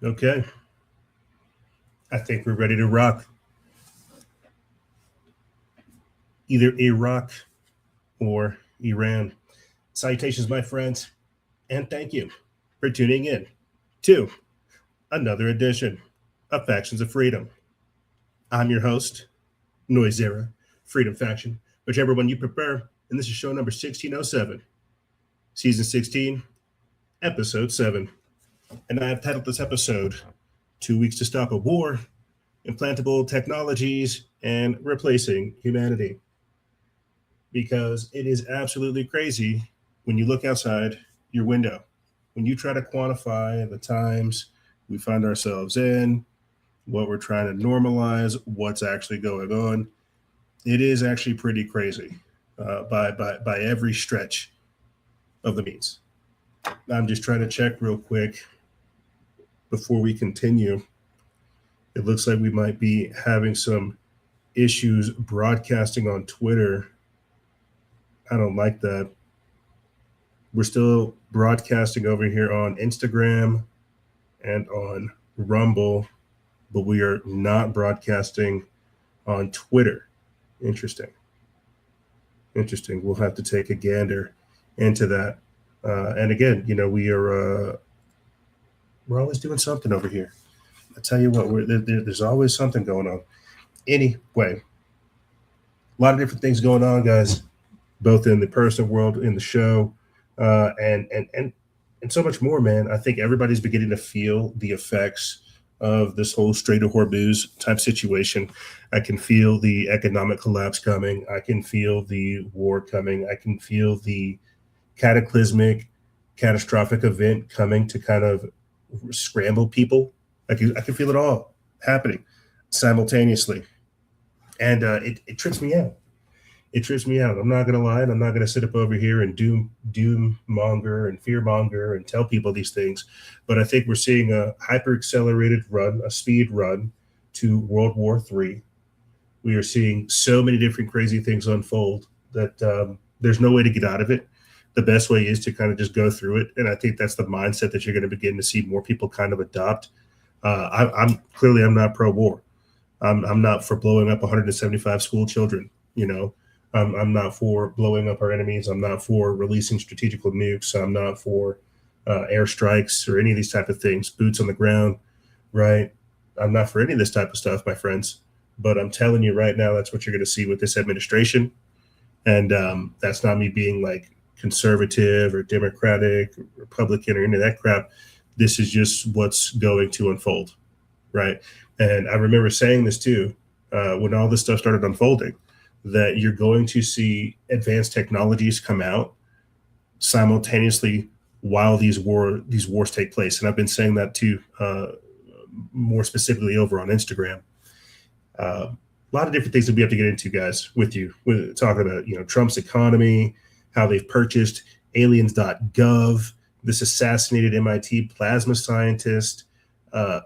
Okay. I think we're ready to rock. Either Iraq or Iran. Salutations, my friends, and thank you for tuning in to another edition of Factions of Freedom. I'm your host, Noise Era, Freedom Faction, whichever one you prefer, and this is show number 1607, season 16, episode 7. And I have titled this episode, 2 Weeks to Stop a War, Implantable Technologies, and Replacing Humanity. Because it is absolutely crazy when you look outside your window. When you try to quantify the times we find ourselves in, what we're trying to normalize, what's actually going on, it is actually pretty crazy by every stretch of the means. I'm just trying to check real quick before we continue. It looks like we might be having some issues broadcasting on Twitter. I don't like that. We're still broadcasting over here on Instagram and on Rumble, but we are not broadcasting on Twitter. Interesting. We'll have to take a gander into that. And again, we're always doing something over here. I tell you what, there's always something going on. Anyway, a lot of different things going on, guys, both in the personal world, in the show, and so much more, man. I think everybody's beginning to feel the effects of this whole Strait of Hormuz type situation. I can feel the economic collapse coming. I can feel the war coming. I can feel the cataclysmic, catastrophic event coming to kind of scramble people. I can feel it all happening simultaneously. And it trips me out. It trips me out. I'm not going to lie. And I'm not going to sit up over here and doom monger and fear monger and tell people these things. But I think we're seeing a hyper accelerated run, a speed run to World War III. We are seeing so many different crazy things unfold that there's no way to get out of it. The best way is to kind of just go through it. And I think that's the mindset that you're going to begin to see more people kind of adopt. I'm not pro-war. I'm not for blowing up 175 school children. I'm not for blowing up our enemies. I'm not for releasing strategical nukes. I'm not for airstrikes or any of these type of things, boots on the ground, right? I'm not for any of this type of stuff, my friends. But I'm telling you right now, that's what you're going to see with this administration. And that's not me being like conservative or Democratic, or Republican, or any of that crap. This is just what's going to unfold, right? And I remember saying this too, when all this stuff started unfolding, that you're going to see advanced technologies come out simultaneously while these wars take place. And I've been saying that too, more specifically over on Instagram. A lot of different things that we have to get into, guys, with talking about, Trump's economy, how they've purchased Aliens.Gov, this assassinated MIT plasma scientist,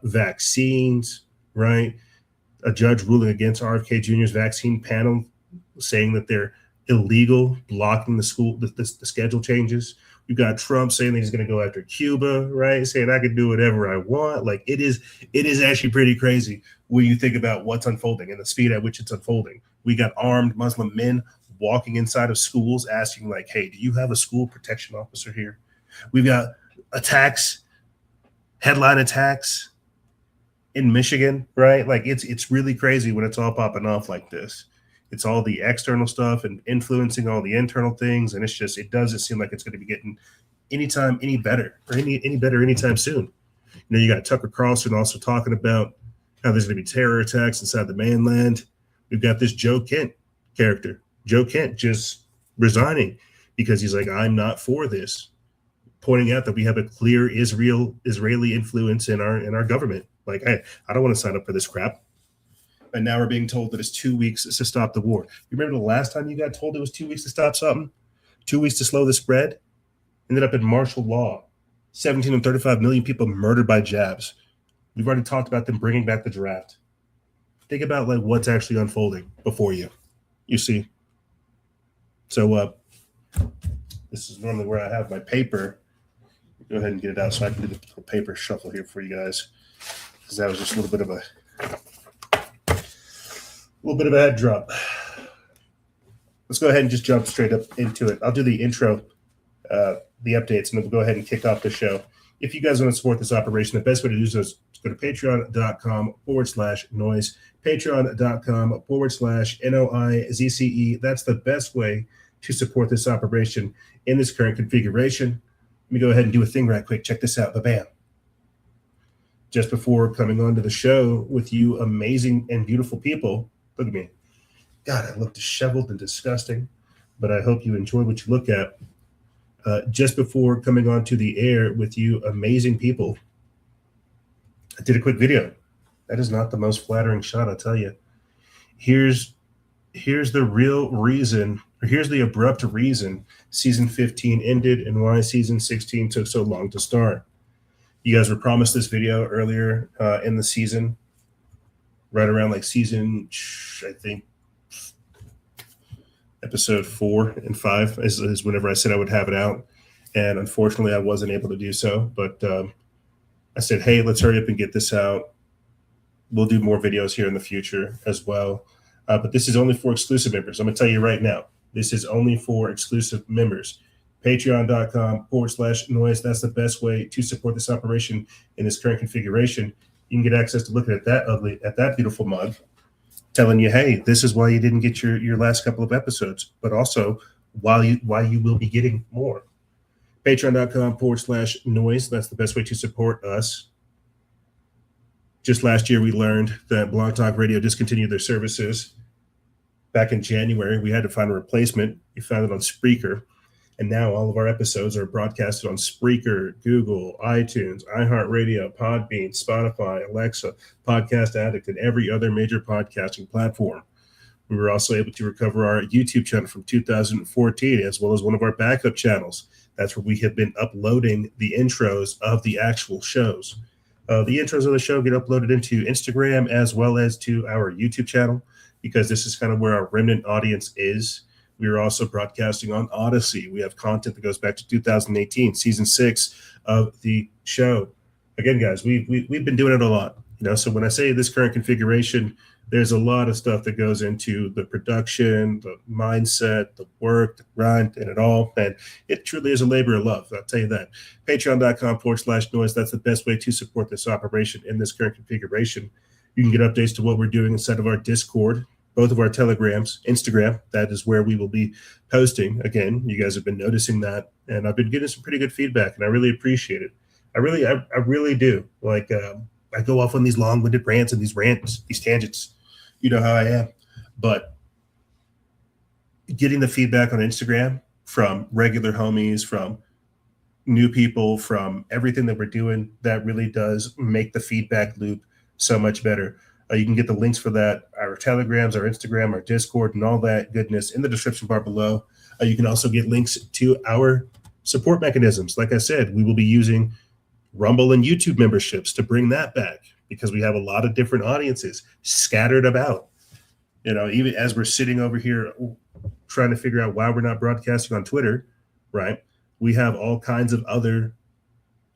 vaccines, right? A judge ruling against RFK Jr.'s vaccine panel, saying that they're illegal, blocking the schedule changes. We've got Trump saying that he's going to go after Cuba, right? Saying I can do whatever I want. Like it is actually pretty crazy when you think about what's unfolding and the speed at which it's unfolding. We got armed Muslim men walking inside of schools asking like, hey, do you have a school protection officer here? We've got attacks, headline attacks in Michigan, right? Like it's really crazy when it's all popping off like this. It's all the external stuff and influencing all the internal things, and it doesn't seem like it's going to be getting anytime any better or any better anytime soon. You know, you got Tucker Carlson also talking about how there's going to be terror attacks inside the mainland. We've got this Joe Kent character, Joe Kent, just resigning because he's like, I'm not for this, pointing out that we have a clear Israeli influence in our government. Like, hey, I don't want to sign up for this crap. And now we're being told that it's 2 weeks to stop the war. You remember the last time you got told it was 2 weeks to stop something? 2 weeks to slow the spread? Ended up in martial law. 17 and 35 million people murdered by jabs. We've already talked about them bringing back the draft. Think about like what's actually unfolding before you. You see? So this is normally where I have my paper. Go ahead and get it out so I can do the paper shuffle here for you guys. Because that was just a little bit of a head drop. Let's go ahead and just jump straight up into it. I'll do the intro, the updates, and then we'll go ahead and kick off the show. If you guys want to support this operation, the best way to do so is to go to patreon.com/noise, patreon.com/NOIZCE. That's the best way to support this operation in this current configuration. Let me go ahead and do a thing right quick. Check this out. Bam. Just before coming on to the show with you amazing and beautiful people, look at me. God, I look disheveled and disgusting, but I hope you enjoy what you look at. Just before coming on to the air with you amazing people, I did a quick video. That is not the most flattering shot, I'll tell you. Here's the real reason, or here's the abrupt reason season 15 ended and why season 16 took so long to start. You guys were promised this video earlier in the season, right around like season, I think, episode 4 and 5 is whenever I said I would have it out. And unfortunately, I wasn't able to do so. But I said, hey, let's hurry up and get this out. We'll do more videos here in the future as well. But this is only for exclusive members. I'm going to tell you right now, this is only for exclusive members. Patreon.com/noise. That's the best way to support this operation in this current configuration. You can get access to looking at that beautiful mug, telling you, hey, this is why you didn't get your last couple of episodes, but also why you will be getting more. Patreon.com/noise. That's the best way to support us. Just last year, we learned that Blog Talk Radio discontinued their services. Back in January, we had to find a replacement. We found it on Spreaker. And now all of our episodes are broadcasted on Spreaker, Google, iTunes, iHeartRadio, Podbean, Spotify, Alexa, Podcast Addict, and every other major podcasting platform. We were also able to recover our YouTube channel from 2014, as well as one of our backup channels. That's where we have been uploading the intros of the actual shows. The intros of the show get uploaded into Instagram as well as to our YouTube channel, because this is kind of where our remnant audience is. We are also broadcasting on Odyssey. We have content that goes back to 2018, season 6 of the show. Again, guys, we've been doing it a lot. So when I say this current configuration, there's a lot of stuff that goes into the production, the mindset, the work, the grind, and it all. And it truly is a labor of love. I'll tell you that. Patreon.com/noise. That's the best way to support this operation in this current configuration. You can get updates to what we're doing inside of our Discord, both of our Telegrams, Instagram. That is where we will be posting. Again, you guys have been noticing that, and I've been getting some pretty good feedback, and I really appreciate it. I really do. Like, I go off on these long-winded rants and these tangents. You know how I am. But getting the feedback on Instagram from regular homies, from new people, from everything that we're doing, that really does make the feedback loop so much better. You can get the links for that, our Telegrams, our Instagram, our Discord, and all that goodness in the description bar below. You can also get links to our support mechanisms. Like I said, we will be using Rumble and YouTube memberships to bring that back, because we have a lot of different audiences scattered about. Even as we're sitting over here trying to figure out why we're not broadcasting on Twitter, right? We have all kinds of other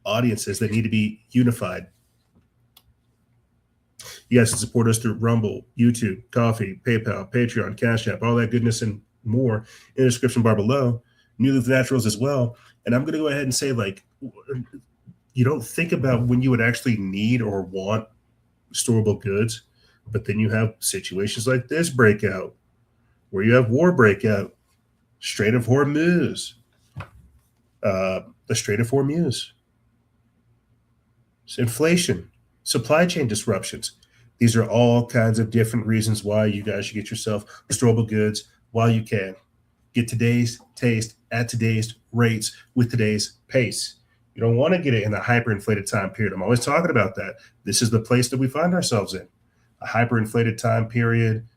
audiences that need to be unified. You guys can support us through Rumble, YouTube, Coffee, PayPal, Patreon, Cash App, all that goodness and more in the description bar below. New Leaf Naturals as well. And I'm going to go ahead and say, like, you don't think about when you would actually need or want storable goods, but then you have situations like this breakout, where you have war breakout, Strait of Hormuz, the Strait of Hormuz, inflation, supply chain disruptions. These are all kinds of different reasons why you guys should get yourself storable goods while you can. Get today's taste at today's rates with today's pace. You don't want to get it in a hyperinflated time period. I'm always talking about that. This is the place that we find ourselves in. A hyperinflated time period,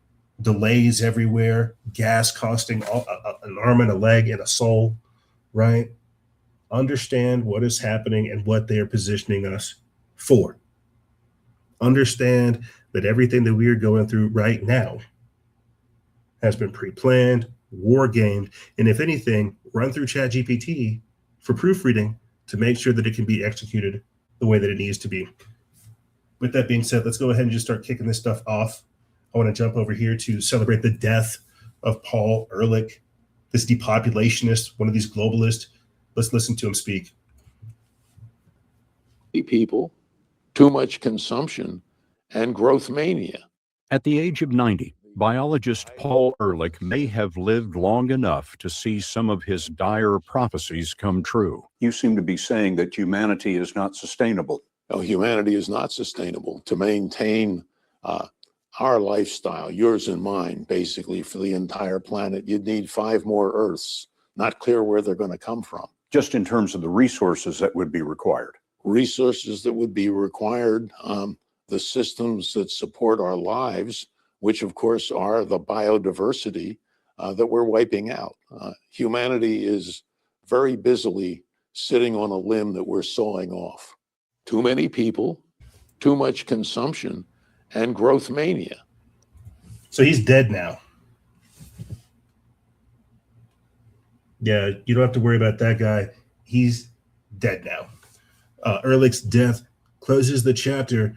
delays everywhere, gas costing an arm and a leg and a soul, right? Understand what is happening and what they are positioning us for. Understand that everything that we are going through right now has been pre-planned, war gamed, and if anything, run through ChatGPT for proofreading to make sure that it can be executed the way that it needs to be. With that being said, let's go ahead and just start kicking this stuff off. I want to jump over here to celebrate the death of Paul Ehrlich, this depopulationist, one of these globalists. Let's listen to him speak. People, too much consumption, and growth mania. At the age of 90, biologist Paul Ehrlich may have lived long enough to see some of his dire prophecies come true. You seem to be saying that humanity is not sustainable. No, humanity is not sustainable. To maintain our lifestyle, yours and mine, basically for the entire planet, you'd need 5 more Earths. Not clear where they're going to come from. Just in terms of the resources that would be required. Resources that would be required, the systems that support our lives, which of course are the biodiversity that we're wiping out. Humanity is very busily sitting on a limb that we're sawing off. Too many people, too much consumption, and growth mania. So he's dead now. Yeah, you don't have to worry about that guy. He's dead now. Ehrlich's death closes the chapter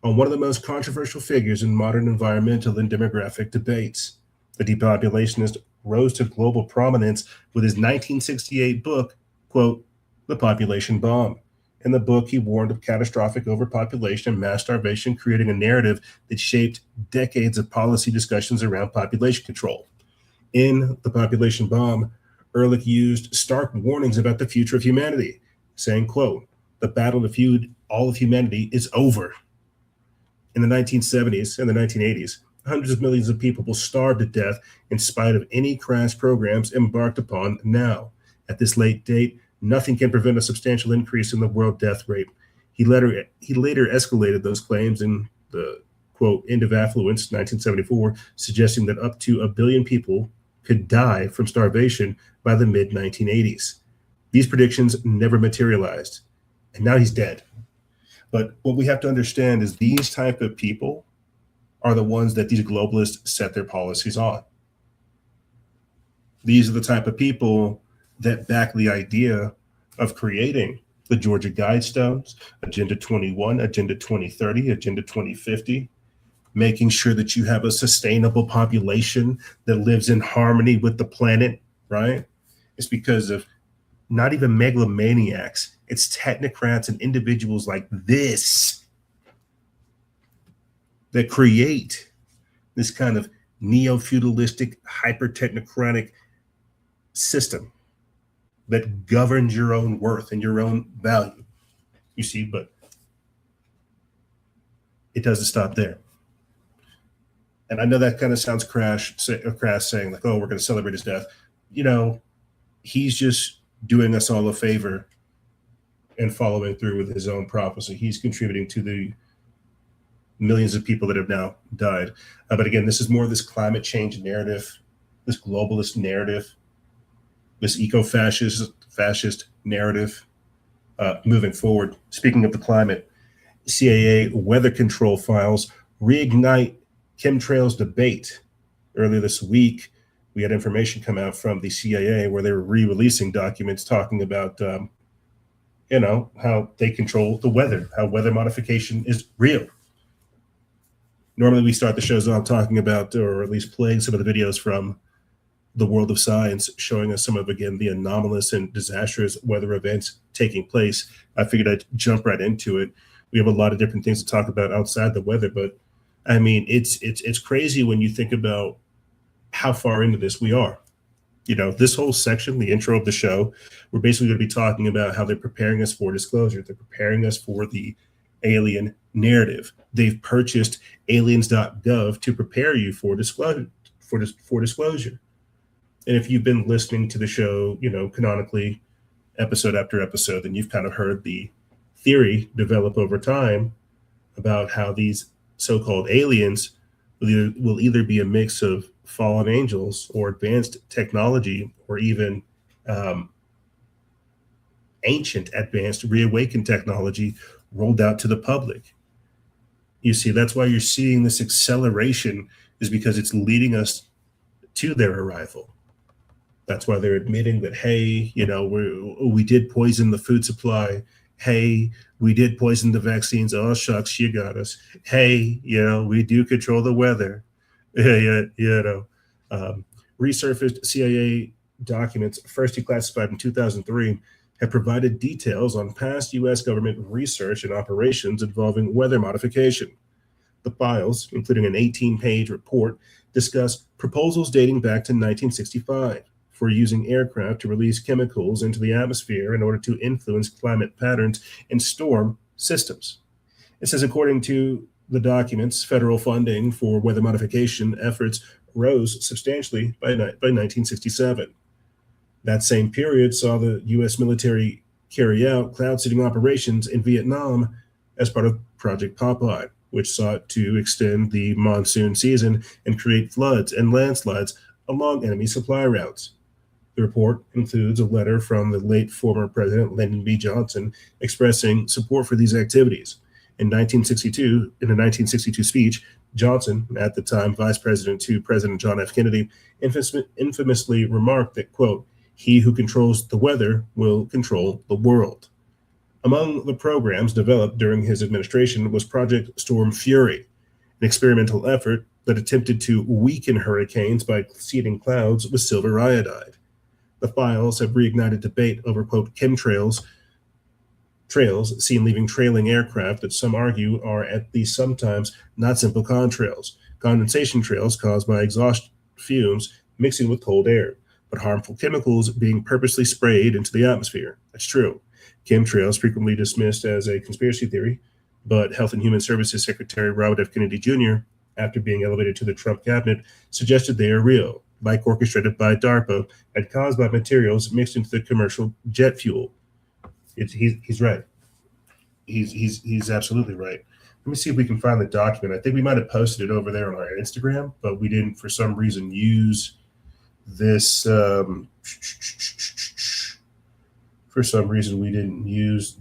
on one of the most controversial figures in modern environmental and demographic debates. The depopulationist rose to global prominence with his 1968 book, quote, The Population Bomb. In the book, he warned of catastrophic overpopulation and mass starvation, creating a narrative that shaped decades of policy discussions around population control. In The Population Bomb, Ehrlich used stark warnings about the future of humanity, saying, quote, the battle to feud all of humanity is over. In the 1970s and the 1980s, hundreds of millions of people will starve to death in spite of any crash programs embarked upon now. At this late date, nothing can prevent a substantial increase in the world death rate. He later escalated those claims in the, quote, End of Affluence, 1974, suggesting that up to 1 billion people could die from starvation by the mid-1980s. These predictions never materialized, and now he's dead. But what we have to understand is these type of people are the ones that these globalists set their policies on. These are the type of people that back the idea of creating the Georgia Guidestones, Agenda 21, Agenda 2030, Agenda 2050, making sure that you have a sustainable population that lives in harmony with the planet, right? It's because of not even megalomaniacs. It's technocrats and individuals like this that create this kind of neo-feudalistic, hyper-technocratic system that governs your own worth and your own value. You see, but it doesn't stop there. And I know that kind of sounds crass saying like, oh, we're going to celebrate his death. You know, he's just doing us all a favor and following through with his own prophecy. He's contributing to the millions of people that have now died. But again, this is more of this climate change narrative, this globalist narrative, this eco-fascist narrative moving forward. Speaking of the climate, CIA weather control files reignite chemtrails debate. Earlier this week, we had information come out from the CIA where they were re-releasing documents talking about, how they control the weather, how weather modification is real. Normally we start the shows off talking about, or at least playing some of the videos from the world of science, showing us some of, again, the anomalous and disastrous weather events taking place. I figured I'd jump right into it. We have a lot of different things to talk about outside the weather, but I mean, it's crazy when you think about how far into this we are. You know, this whole section, the intro of the show, we're basically going to be talking about how they're preparing us for disclosure. They're preparing us for the alien narrative. They've purchased Aliens.Gov to prepare you for disclosure. For disclosure. And if you've been listening to the show, you know, canonically, episode after episode, then you've kind of heard the theory develop over time about how these so-called aliens will either be a mix of fallen angels or advanced technology, or even ancient, advanced, reawakened technology rolled out to the public. You see, that's why you're seeing this acceleration, is because it's leading us to their arrival. That's why they're admitting that, hey, you know, we did poison the food supply. Hey, we did poison the vaccines. Oh, shucks, you got us. Hey, you know, we do control the weather. Yeah, you know. Resurfaced CIA documents, first declassified in 2003, have provided details on past U.S. government research and operations involving weather modification. The files, including an 18-page report, discuss proposals dating back to 1965 for using aircraft to release chemicals into the atmosphere in order to influence climate patterns and storm systems. It says, according to the documents, federal funding for weather modification efforts rose substantially by 1967. That same period saw the U.S. military carry out cloud seeding operations in Vietnam as part of Project Popeye, which sought to extend the monsoon season and create floods and landslides along enemy supply routes. The report includes a letter from the late former President Lyndon B. Johnson expressing support for these activities. In a 1962 speech, Johnson, at the time Vice President to President John F. Kennedy, infamously remarked that, quote, "He who controls the weather will control the world." Among the programs developed during his administration was Project Storm Fury, an experimental effort that attempted to weaken hurricanes by seeding clouds with silver iodide. The files have reignited debate over, quote, chemtrails, trails seen leaving trailing aircraft that some argue are at least sometimes not simple contrails, condensation trails caused by exhaust fumes mixing with cold air, but harmful chemicals being purposely sprayed into the atmosphere. That's true. Chemtrails, frequently dismissed as a conspiracy theory, but Health and Human Services Secretary Robert F. Kennedy Jr., after being elevated to the Trump cabinet, suggested they are real, like orchestrated by DARPA and caused by materials mixed into the commercial jet fuel. He's right. He's absolutely right. Let me see if we can find the document. I think we might have posted it over there on our Instagram, but we didn't, for some reason, use this. For some reason, we didn't use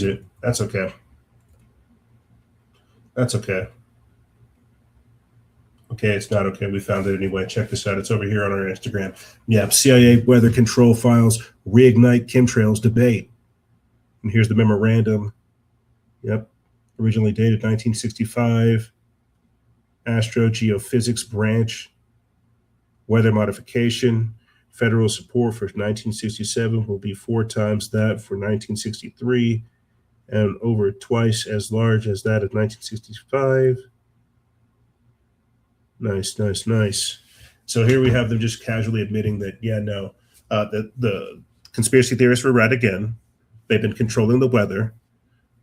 it. That's okay. That's okay. Okay, it's not okay. We found it anyway. Check this out. It's over here on our Instagram. Yeah, CIA weather control files reignite chemtrails debate. And here's the memorandum. Yep, originally dated 1965. Astrogeophysics branch. Weather modification. Federal support for 1967 will be 4 times that for 1963 and over twice as large as that of 1965. Nice. So here we have them just casually admitting that, yeah, no, the conspiracy theorists were right again. They've been controlling the weather.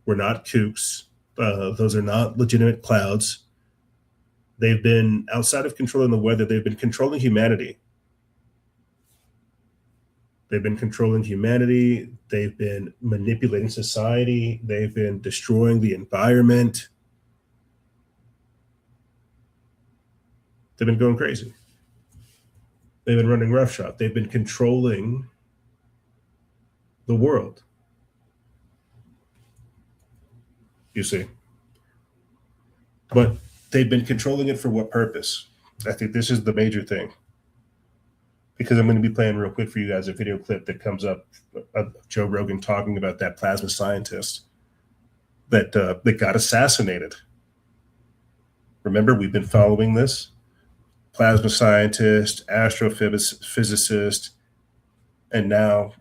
We're not kooks. Those are not legitimate clouds. They've been, outside of controlling the weather, they've been controlling humanity. They've been controlling humanity. They've been manipulating society. They've been destroying the environment. They've been going crazy. They've been running roughshod. They've been controlling the world. You see. But they've been controlling it for what purpose? I think this is the major thing. Because I'm going to be playing real quick for you guys a video clip that comes up of Joe Rogan talking about that plasma scientist that got assassinated. Remember, we've been following this. plasma scientist, astrophysicist, and now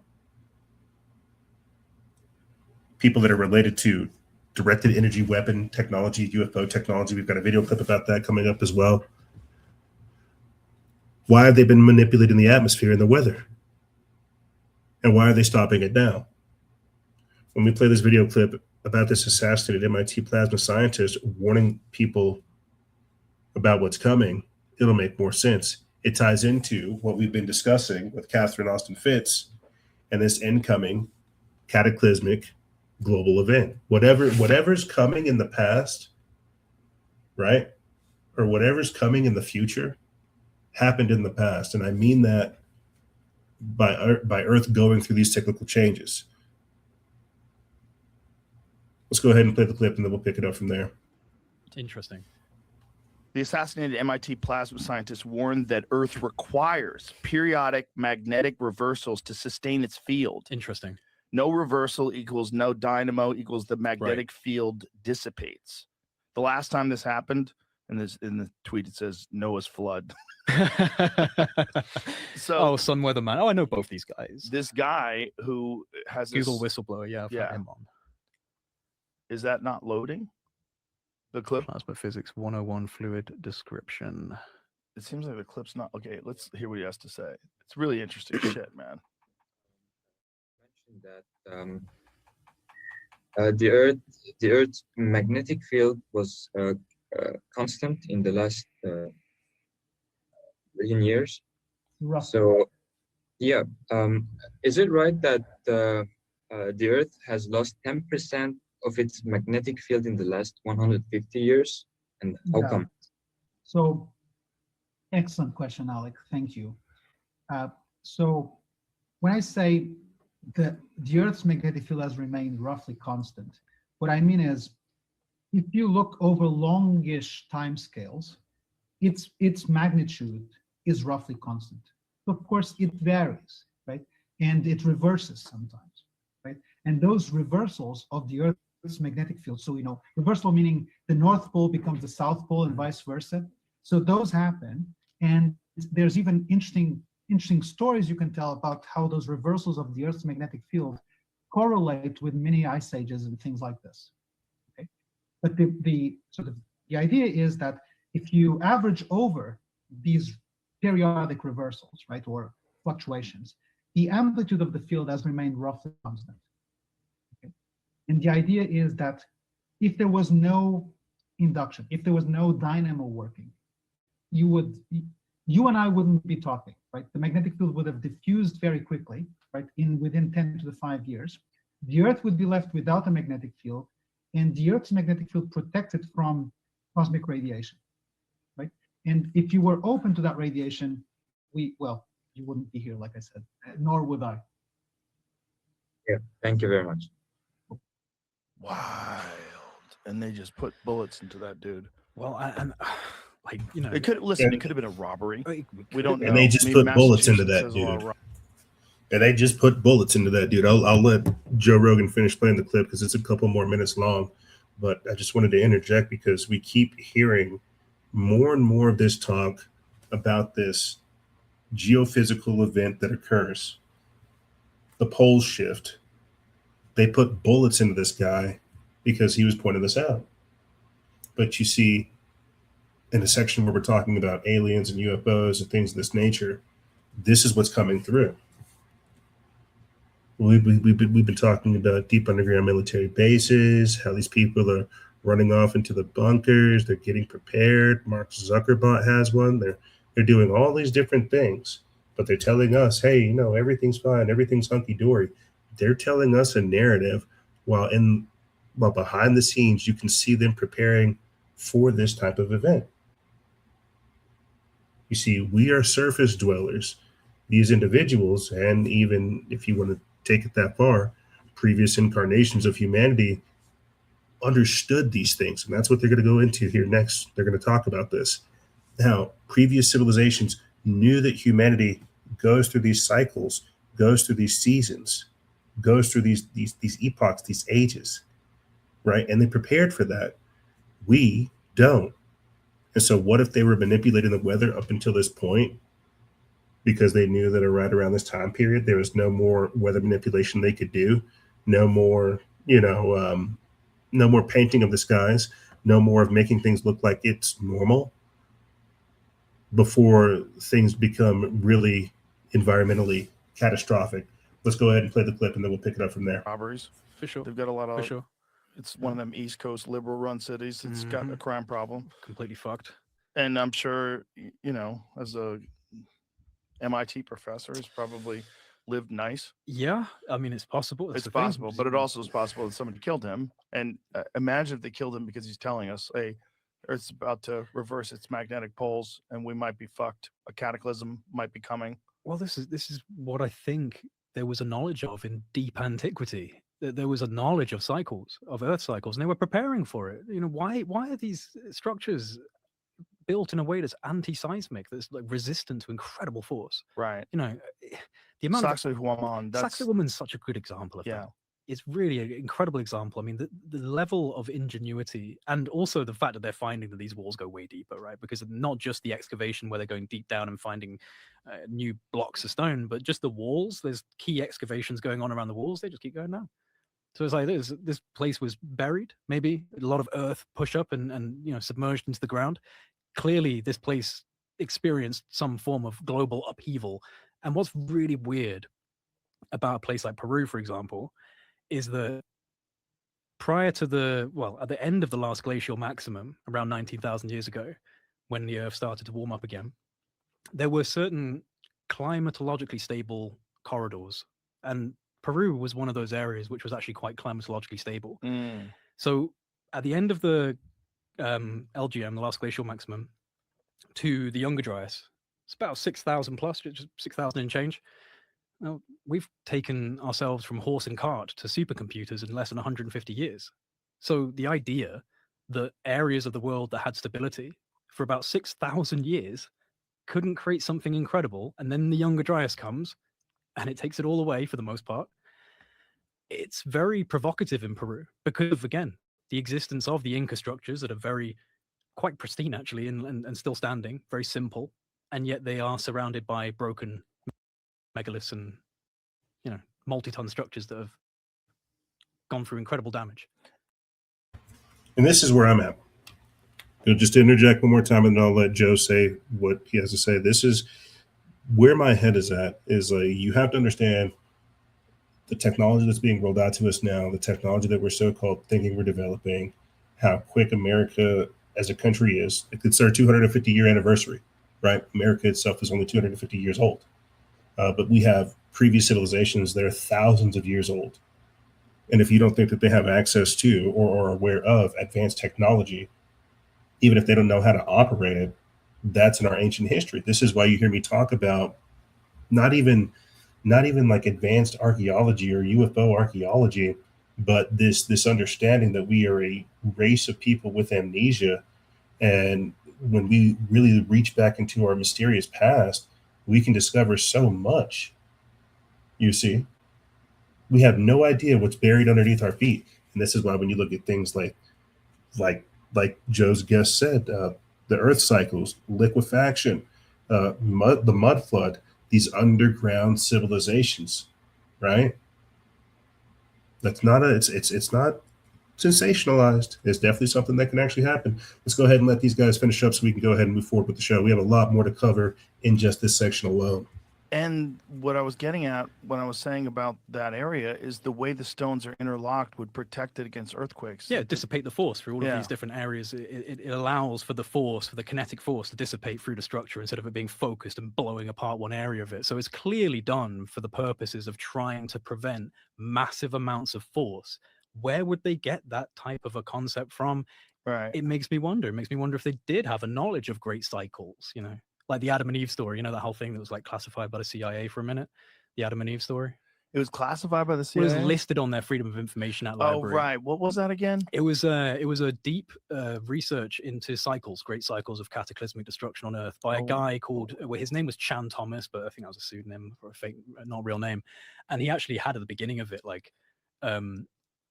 people that are related to directed energy weapon technology, UFO technology. We've got a video clip about that coming up as well. Why have they been manipulating the atmosphere and the weather? And why are they stopping it now? When we play this video clip about this assassinated MIT plasma scientist warning people about what's coming, it'll make more sense. It ties into what we've been discussing with Catherine Austin Fitts and this incoming cataclysmic global event. Whatever's coming in the past, right? Or whatever's coming in the future happened in the past. And I mean that by Earth going through these cyclical changes. Let's go ahead and play the clip and then we'll pick it up from there. Interesting. The assassinated MIT plasma scientist warned that Earth requires periodic magnetic reversals to sustain its field. Interesting. No reversal equals no dynamo equals the magnetic field dissipates. The last time this happened, and this in the tweet it says Noah's flood. So Sun Weatherman. Oh, I know both these guys. This guy who has Google whistleblower, yeah. Is that not loading? The clip? Plasma physics 101 fluid description. It seems like the clip's not okay. Let's hear what he has to say. It's really interesting shit, man. That the Earth's magnetic field was constant in the last billion years. So, yeah, is it right that the Earth has lost 10% of its magnetic field in the last 150 years? And how come? So, excellent question, Alec. Thank you. So, when I say the Earth's magnetic field has remained roughly constant, what I mean is, if you look over longish timescales, its magnitude is roughly constant. Of course, it varies, right? And it reverses sometimes, right? And those reversals of the Earth's magnetic field, so, reversal meaning the North Pole becomes the South Pole and vice versa. So those happen. And there's even interesting stories you can tell about how those reversals of the Earth's magnetic field correlate with mini ice ages and things like this. Okay, but the idea is that if you average over these periodic reversals, right, or fluctuations, the amplitude of the field has remained roughly constant. Okay? And the idea is that if there was no induction, if there was no dynamo working, you and I wouldn't be talking, right? The magnetic field would have diffused very quickly, right? Within 10 to the 5 years. The Earth would be left without a magnetic field, and the Earth's magnetic field protected from cosmic radiation, right? And if you were open to that radiation, you wouldn't be here, like I said, nor would I. Yeah, thank you very much. Wild. And they just put bullets into that dude. Well, it could have been a robbery. We don't know. And they just put bullets into that dude. And they just put bullets into that dude. I'll let Joe Rogan finish playing the clip because it's a couple more minutes long. But I just wanted to interject because we keep hearing more and more of this talk about this geophysical event that occurs. The poles shift. They put bullets into this guy because he was pointing this out. But you see, in the section where we're talking about aliens and UFOs and things of this nature, this is what's coming through. We've been talking about deep underground military bases, how these people are running off into the bunkers, they're getting prepared. Mark Zuckerberg has one. They're doing all these different things, but they're telling us, hey, everything's fine, everything's hunky-dory. They're telling us a narrative while behind the scenes you can see them preparing for this type of event. You see, we are surface dwellers. These individuals, and even if you want to take it that far, previous incarnations of humanity understood these things. And that's what they're going to go into here next. They're going to talk about this. Now, previous civilizations knew that humanity goes through these cycles, goes through these seasons, goes through these epochs, these ages, right? And they prepared for that. We don't. And so what if they were manipulating the weather up until this point because they knew that right around this time period, there was no more weather manipulation they could do, no more, no more painting of the skies, no more of making things look like it's normal before things become really environmentally catastrophic. Let's go ahead and play the clip and then we'll pick it up from there. Robberies. For sure. They've got a lot For of. sure. It's one of them East Coast liberal run cities. It's got a crime problem. Completely fucked. And I'm sure, as a MIT professor, has probably lived nice. Yeah, I mean, it's possible. It's possible, but it also is possible that somebody killed him. And imagine if they killed him because he's telling us, hey, Earth's about to reverse its magnetic poles and we might be fucked. A cataclysm might be coming. Well, this is what I think there was a knowledge of in deep antiquity. There was a knowledge of cycles, of Earth cycles, and they were preparing for it. Why are these structures built in a way that's anti-seismic, that's like resistant to incredible force? Right. The amount Sacsayhuaman. Sacsayhuaman's such a good example of that. It's really an incredible example. I mean, the level of ingenuity, and also the fact that they're finding that these walls go way deeper, right? Because not just the excavation where they're going deep down and finding new blocks of stone, but just the walls. There's key excavations going on around the walls. They just keep going down. So it's like this place was buried, maybe a lot of earth push up and submerged into the ground. Clearly, this place experienced some form of global upheaval. And what's really weird about a place like Peru, for example, is that prior to at the end of the last glacial maximum, around 19,000 years ago, when the Earth started to warm up again, there were certain climatologically stable corridors. And Peru was one of those areas which was actually quite climatologically stable. So at the end of the LGM, the last glacial maximum, to the Younger Dryas, it's about 6,000 plus, just 6,000 and change. Now, we've taken ourselves from horse and cart to supercomputers in less than 150 years. So the idea that areas of the world that had stability for about 6,000 years couldn't create something incredible, and then the Younger Dryas comes, and it takes it all away for the most part. It's very provocative in Peru because of, again, the existence of the Inca structures that are quite pristine, actually, and still standing, very simple, and yet they are surrounded by broken megaliths and multi-ton structures that have gone through incredible damage. And this is where I'm at. Just to interject one more time, and then I'll let Joe say what he has to say. This is where my head is at. Is like, you have to understand the technology that's being rolled out to us now, the technology that we're so-called thinking we're developing, how quick America as a country is. It's our 250-year anniversary, right? America itself is only 250 years old. But we have previous civilizations that are thousands of years old. And if you don't think that they have access to or are aware of advanced technology, even if they don't know how to operate it, that's in our ancient history. This is why you hear me talk about not even like advanced archaeology or UFO archaeology, but this understanding that we are a race of people with amnesia. And when we really reach back into our mysterious past, we can discover so much. You see, we have no idea what's buried underneath our feet. And this is why when you look at things like Joe's guest said, the earth cycles, liquefaction, the mud flood, these underground civilizations, right? That's not it's not sensationalized. It's definitely something that can actually happen. Let's go ahead and let these guys finish up so we can go ahead and move forward with the show. We have a lot more to cover in just this section alone. And what I was getting at when I was saying about that area is the way the stones are interlocked would protect it against earthquakes. Yeah, dissipate the force through all of these different areas. It allows for the kinetic force to dissipate through the structure instead of it being focused and blowing apart one area of it. So it's clearly done for the purposes of trying to prevent massive amounts of force. Where would they get that type of a concept from? Right. It makes me wonder. It makes me wonder if they did have a knowledge of great cycles, like the Adam and Eve story, that whole thing that was like classified by the CIA for a minute, the Adam and Eve story. It was classified by the CIA? It was listed on their Freedom of Information Act library. Oh, right. What was that again? It was a deep research into cycles, great cycles of cataclysmic destruction on Earth by a guy called, his name was Chan Thomas, but I think that was a pseudonym or a fake, not a real name. And he actually had at the beginning of it,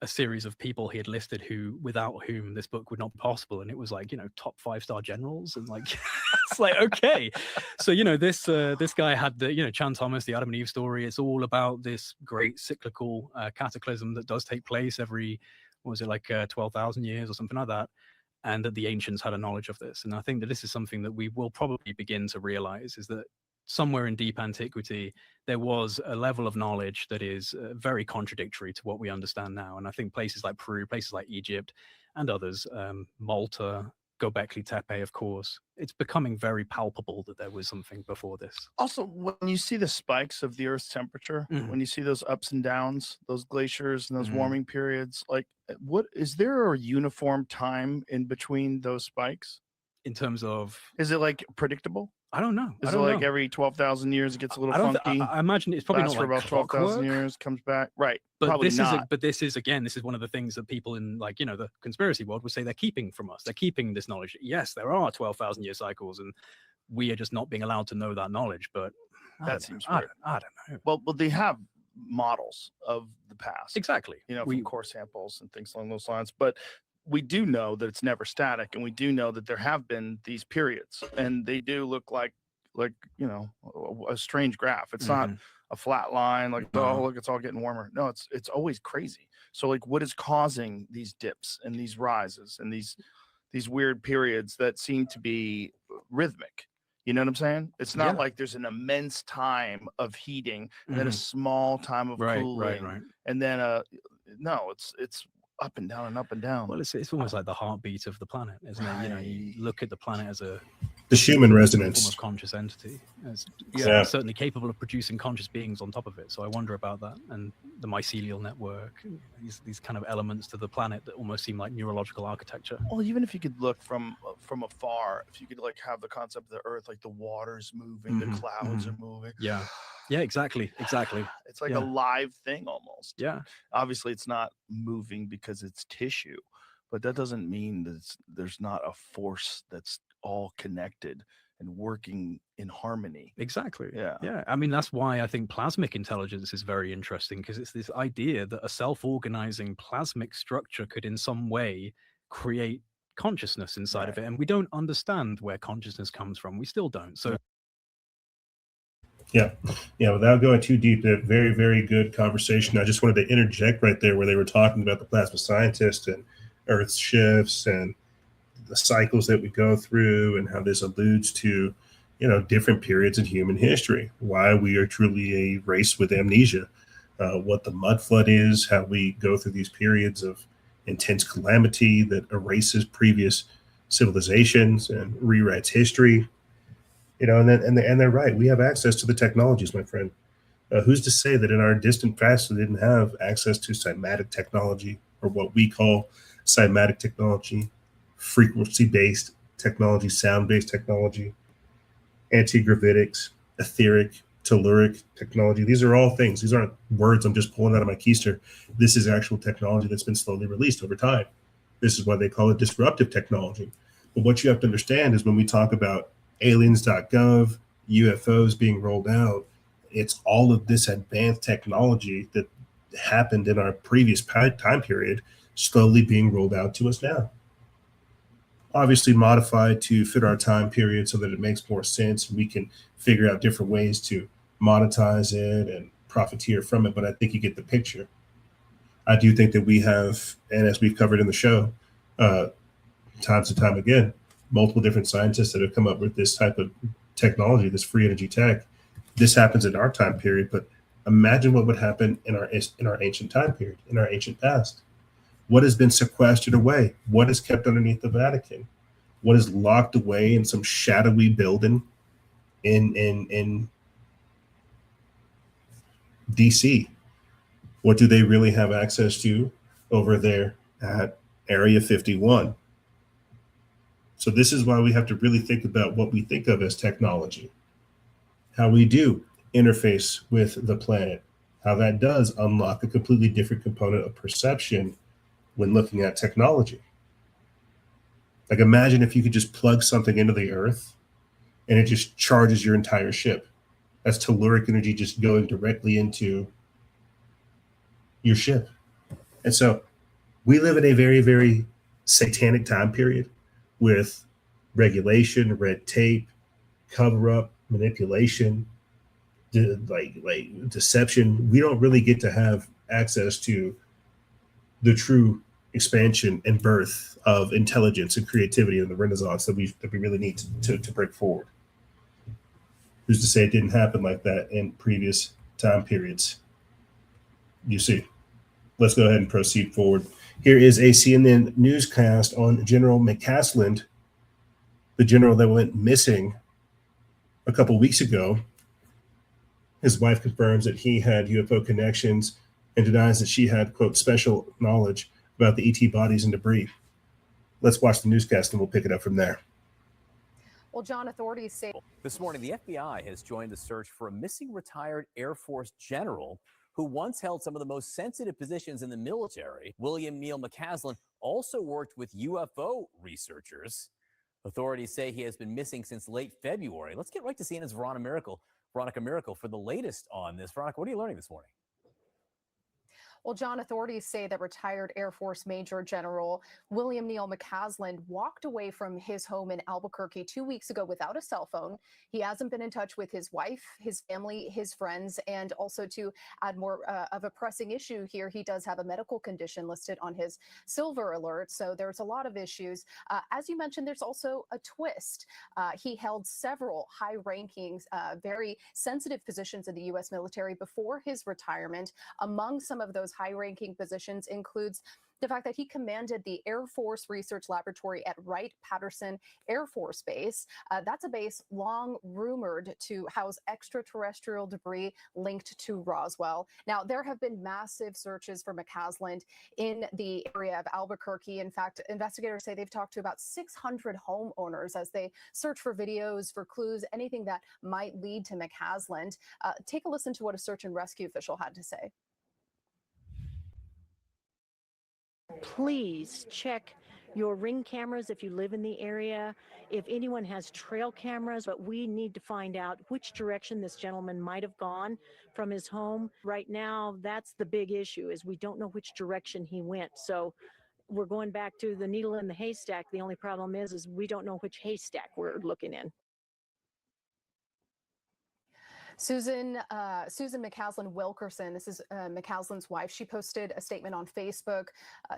a series of people he had listed without whom this book would not be possible, and it was like, top 5-star generals, and like it's like, okay, so this guy had the Chan Thomas, the Adam and Eve story. It's all about this great cyclical cataclysm that does take place every, what was it, like 12,000 years or something like that, and that the ancients had a knowledge of this. And I think that this is something that we will probably begin to realize, is that somewhere in deep antiquity, there was a level of knowledge that is very contradictory to what we understand now. And I think places like Peru, places like Egypt and others, Malta, Göbekli Tepe, of course, it's becoming very palpable that there was something before this. Also, when you see the spikes of the Earth's temperature, when you see those ups and downs, those glaciers and those warming periods, like, what is there a uniform time in between those spikes? In terms of, is it like predictable? I don't know. Is it like every 12,000 years it gets a little funky? I imagine it's probably not for like about 12,000 years, comes back. Right. But probably this not. this is again, this is one of the things that people in, like, the conspiracy world would say they're keeping from us. They're keeping this knowledge. Yes, there are 12,000 year cycles, and we are just not being allowed to know that knowledge. But that seems weird. I don't know. Well, they have models of the past. Exactly. From core samples and things along those lines. But we do know that it's never static, and we do know that there have been these periods, and they do look like a strange graph. It's not a flat line like, oh, look, it's all getting warmer. No, it's always crazy. So like, what is causing these dips and these rises and these weird periods that seem to be rhythmic? You know what I'm saying? It's not like there's an immense time of heating and then a small time of cooling, right. and then no, it's up and down and up and down. Well, it's almost like the heartbeat of the planet, isn't it? You look at the planet as the Schumann resonance, form of conscious entity. It's certainly capable of producing conscious beings on top of it. So I wonder about that, and the mycelial network, these kind of elements to the planet that almost seem like neurological architecture. Well, even if you could look from afar, if you could like have the concept of the Earth, like the water's moving, the clouds are moving. Yeah, exactly. It's like a live thing almost. Yeah. Obviously, it's not moving because it's tissue, but that doesn't mean that there's not a force that's all connected and working in harmony. Exactly. Yeah. I mean, that's why I think plasmic intelligence is very interesting, because it's this idea that a self-organizing plasmic structure could in some way create consciousness inside of it. And we don't understand where consciousness comes from. We still don't. So Yeah, without going too deep, a very, very good conversation. I just wanted to interject right there where they were talking about the plasma scientist and Earth's shifts and the cycles that we go through, and how this alludes to, different periods in human history, why we are truly a race with amnesia, what the mud flood is, how we go through these periods of intense calamity that erases previous civilizations and rewrites history. And they're right. We have access to the technologies, my friend. Who's to say that in our distant past we didn't have access to cymatic technology, or what we call cymatic technology, frequency-based technology, sound-based technology, anti-gravitics, etheric, telluric technology? These are all things. These aren't words I'm just pulling out of my keister. This is actual technology that's been slowly released over time. This is why they call it disruptive technology. But what you have to understand is when we talk about Aliens.Gov, UFOs being rolled out, it's all of this advanced technology that happened in our previous time period slowly being rolled out to us now. Obviously modified to fit our time period so that it makes more sense. We can figure out different ways to monetize it and profiteer from it, but I think you get the picture. I do think that we have, and as we've covered in the show, times and time again, multiple different scientists that have come up with this type of technology, this free energy tech. This happens in our time period, but imagine what would happen in our ancient time period, in our ancient past. What has been sequestered away? What is kept underneath the Vatican? What is locked away in some shadowy building in DC? What do they really have access to over there at Area 51? So this is why we have to really think about what we think of as technology, how we do interface with the planet, how that does unlock a completely different component of perception when looking at technology. Like, imagine if you could just plug something into the earth and it just charges your entire ship. That's telluric energy just going directly into your ship. And so We live in a very, very satanic time period with regulation, red tape, cover up, manipulation, like deception. We don't really get to have access to the true expansion and birth of intelligence and creativity and the renaissance that we really need to break forward. Who's to say it didn't happen like that in previous time periods? You see. Let's go ahead and proceed forward. Here is a CNN newscast on General McCaslin, the general that went missing a couple weeks ago. His wife confirms that he had UFO connections and denies that she had, quote, special knowledge about the ET bodies and debris. Let's watch the newscast and we'll pick it up from there. Well, John, authorities say this morning the FBI has joined the search for a missing retired Air Force general who once held some of the most sensitive positions in the military. William Neal McCaslin also worked with UFO researchers. Authorities say he has been missing since late February. Let's get right to CNN's Veronica Miracle for the latest on this. Veronica, what are you learning this morning? Well, John, authorities say that retired Air Force Major General William Neal McCaslin walked away from his home in Albuquerque 2 weeks ago without a cell phone. He hasn't been in touch with his wife, his family, his friends, and also to add more of a pressing issue here, he does have a medical condition listed on his silver alert. So there's a lot of issues. As you mentioned, there's also a twist. He held several high-ranking, very sensitive positions in the U.S. military before his retirement. Among some of those high-ranking positions includes the fact that he commanded the Air Force Research Laboratory at Wright-Patterson Air Force Base. That's a base long rumored to house extraterrestrial debris linked to Roswell. Now, there have been massive searches for McCaslin in the area of Albuquerque. In fact, investigators say they've talked to about 600 homeowners as they search for videos, for clues, anything that might lead to McCaslin. Take a listen to what a search and rescue official had to say. Please check your Ring cameras if you live in the area. If anyone has trail cameras, but we need to find out which direction this gentleman might have gone from his home. Right now, that's the big issue, is we don't know which direction he went. So we're going back to the needle in the haystack. The only problem is we don't know which haystack we're looking in. Susan McCaslin Wilkerson, this is McCaslin's wife. She posted a statement on Facebook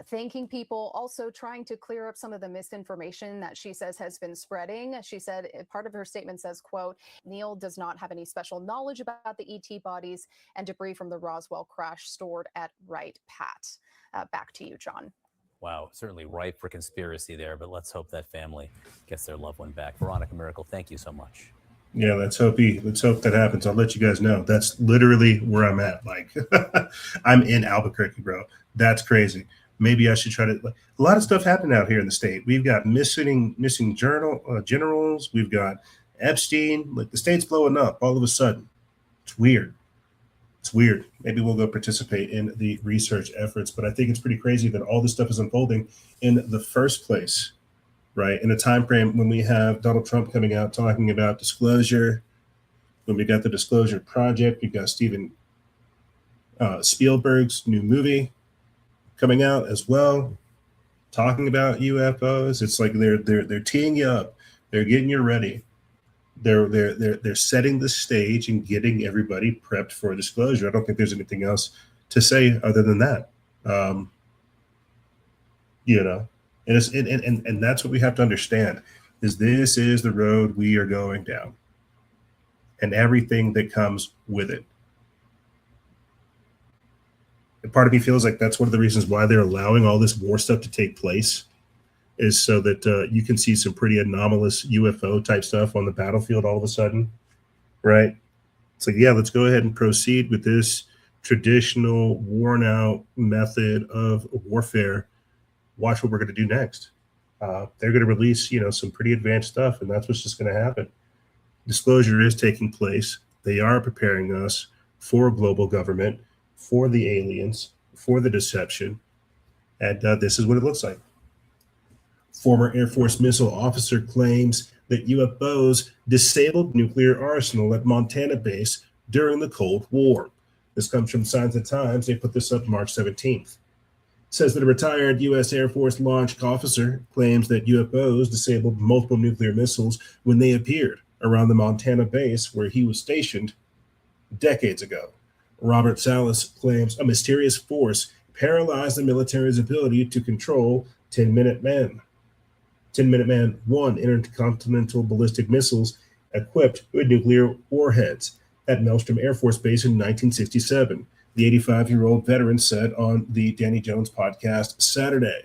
thanking people, also trying to clear up some of the misinformation that she says has been spreading. She said part of her statement says, quote, Neal does not have any special knowledge about the ET bodies and debris from the Roswell crash stored at Wright-Pat. Back to you, John. Wow, certainly ripe for conspiracy there, but let's hope that family gets their loved one back. Veronica Miracle, thank you so much. Yeah, let's hope that happens. I'll let you guys know. That's literally where I'm at. Like, I'm in Albuquerque, bro. That's crazy. Maybe I should try to. Like, a lot of stuff happened out here in the state. We've got missing generals. We've got Epstein. Like, the state's blowing up all of a sudden. It's weird. It's weird. Maybe we'll go participate in the research efforts. But I think it's pretty crazy that all this stuff is unfolding in the first place. Right, in a time frame when we have Donald Trump coming out talking about disclosure, when we got the Disclosure Project, we've got Steven Spielberg's new movie coming out as well, talking about UFOs. It's like they're teeing you up, they're getting you ready, they're setting the stage and getting everybody prepped for disclosure. I don't think there's anything else to say other than that. You know. And that's what we have to understand, is this is the road we are going down and everything that comes with it. And part of me feels like that's one of the reasons why they're allowing all this war stuff to take place, is so that you can see some pretty anomalous UFO type stuff on the battlefield all of a sudden, right? It's like, yeah, let's go ahead and proceed with this traditional worn out method of warfare. Watch what we're going to do next. They're going to release, some pretty advanced stuff, and that's what's just going to happen. Disclosure is taking place. They are preparing us for a global government, for the aliens, for the deception, and this is what it looks like. Former Air Force missile officer claims that UFOs disabled nuclear arsenal at Montana base during the Cold War. This comes from Signs of Times. They put this up March 17th. says that a retired U.S. Air Force launch officer claims that UFOs disabled multiple nuclear missiles when they appeared around the Montana base where he was stationed decades ago. Robert Salas claims a mysterious force paralyzed the military's ability to control 10-Minute Man. 10-Minute Man 1 intercontinental ballistic missiles equipped with nuclear warheads at Maelstrom Air Force Base in 1967. The 85-year-old veteran said on the Danny Jones podcast Saturday.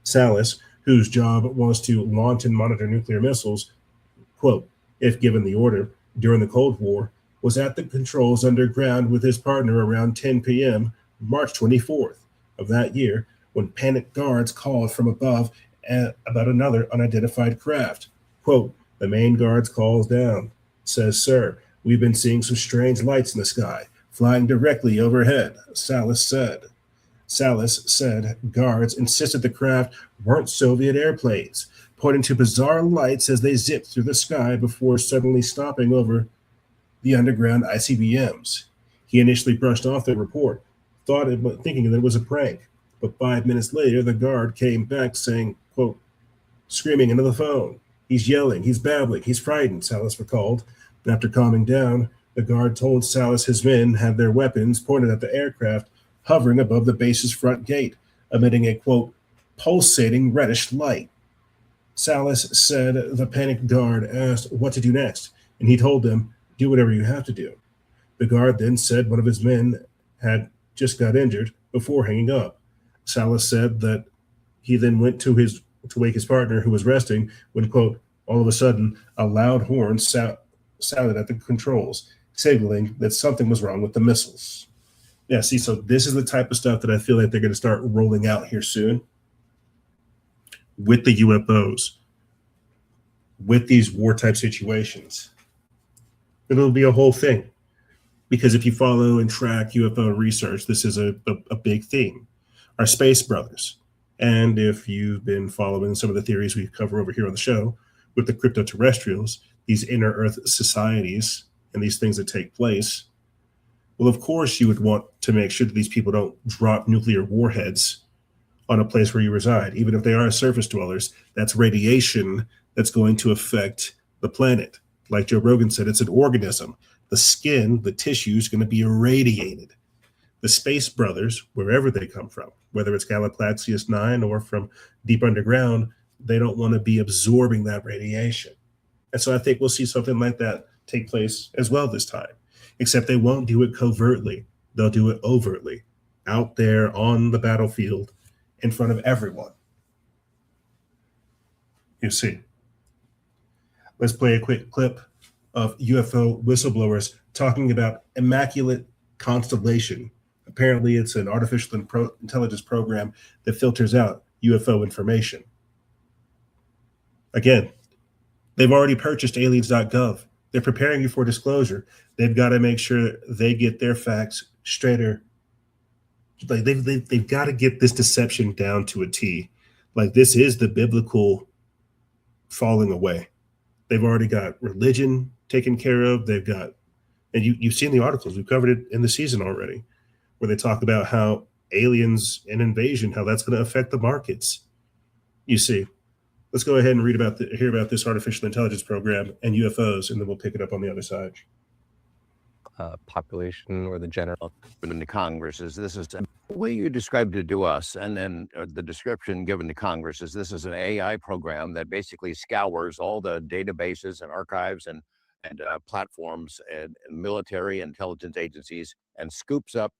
Salas, whose job was to launch and monitor nuclear missiles, quote, if given the order during the Cold War, was at the controls underground with his partner around 10 p.m. March 24th of that year when panicked guards called from above about another unidentified craft. Quote, the main guards calls down, says, sir, we've been seeing some strange lights in the sky, flying directly overhead, Salas said. Salas said guards insisted the craft weren't Soviet airplanes, pointing to bizarre lights as they zipped through the sky before suddenly stopping over the underground ICBMs. He initially brushed off the report, thinking that it was a prank. But 5 minutes later, the guard came back saying, quote, screaming into the phone. He's yelling, he's babbling, he's frightened, Salas recalled. And after calming down, the guard told Salas his men had their weapons pointed at the aircraft hovering above the base's front gate, emitting a, quote, pulsating reddish light. Salas said the panicked guard asked what to do next, and he told them, do whatever you have to do. The guard then said one of his men had just got injured before hanging up. Salas said that he then went to wake his partner who was resting when, quote, all of a sudden a loud horn sounded at the controls, signaling that something was wrong with the missiles. Yeah, see, so this is the type of stuff that I feel like they're going to start rolling out here soon with the UFOs, with these war type situations. It'll be a whole thing. Because if you follow and track UFO research, this is a big theme. Our space brothers. And if you've been following some of the theories we cover over here on the show with the crypto-terrestrials, these inner Earth societies and these things that take place, well, of course, you would want to make sure that these people don't drop nuclear warheads on a place where you reside. Even if they are surface dwellers, that's radiation that's going to affect the planet. Like Joe Rogan said, it's an organism. The skin, the tissue is going to be irradiated. The space brothers, wherever they come from, whether it's Galaxy 9 or from deep underground, they don't want to be absorbing that radiation. And so I think we'll see something like that take place as well this time, except they won't do it covertly. They'll do it overtly, out there on the battlefield in front of everyone. You see. Let's play a quick clip of UFO whistleblowers talking about Immaculate Constellation. Apparently, it's an artificial intelligence program that filters out UFO information. Again, they've already purchased Aliens.Gov. They're preparing you for disclosure. They've got to make sure they get their facts straighter. Like they've got to get this deception down to a T. Like this is the biblical falling away. They've already got religion taken care of. They've got, and you've seen the articles. We've covered it in the season already, where they talk about how aliens and invasion, how that's going to affect the markets. You see, let's go ahead and hear about this artificial intelligence program and UFOs, and then we'll pick it up on the other side. Population or the general given to Congress is this is the way you described it to us, and then the description given to Congress is this is an AI program that basically scours all the databases and archives and platforms and military intelligence agencies and scoops up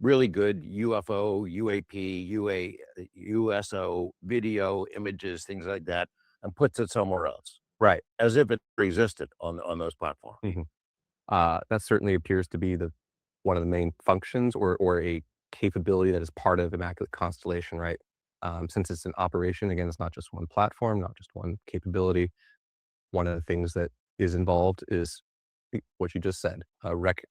really good UFO, UAP, USO video images, things like that, and puts it somewhere else, right, as if it existed on those platforms. Mm-hmm. That certainly appears to be one of the main functions or a capability that is part of Immaculate Constellation, right? Since it's an operation, again, it's not just one platform, not just one capability. One of the things that is involved is what you just said,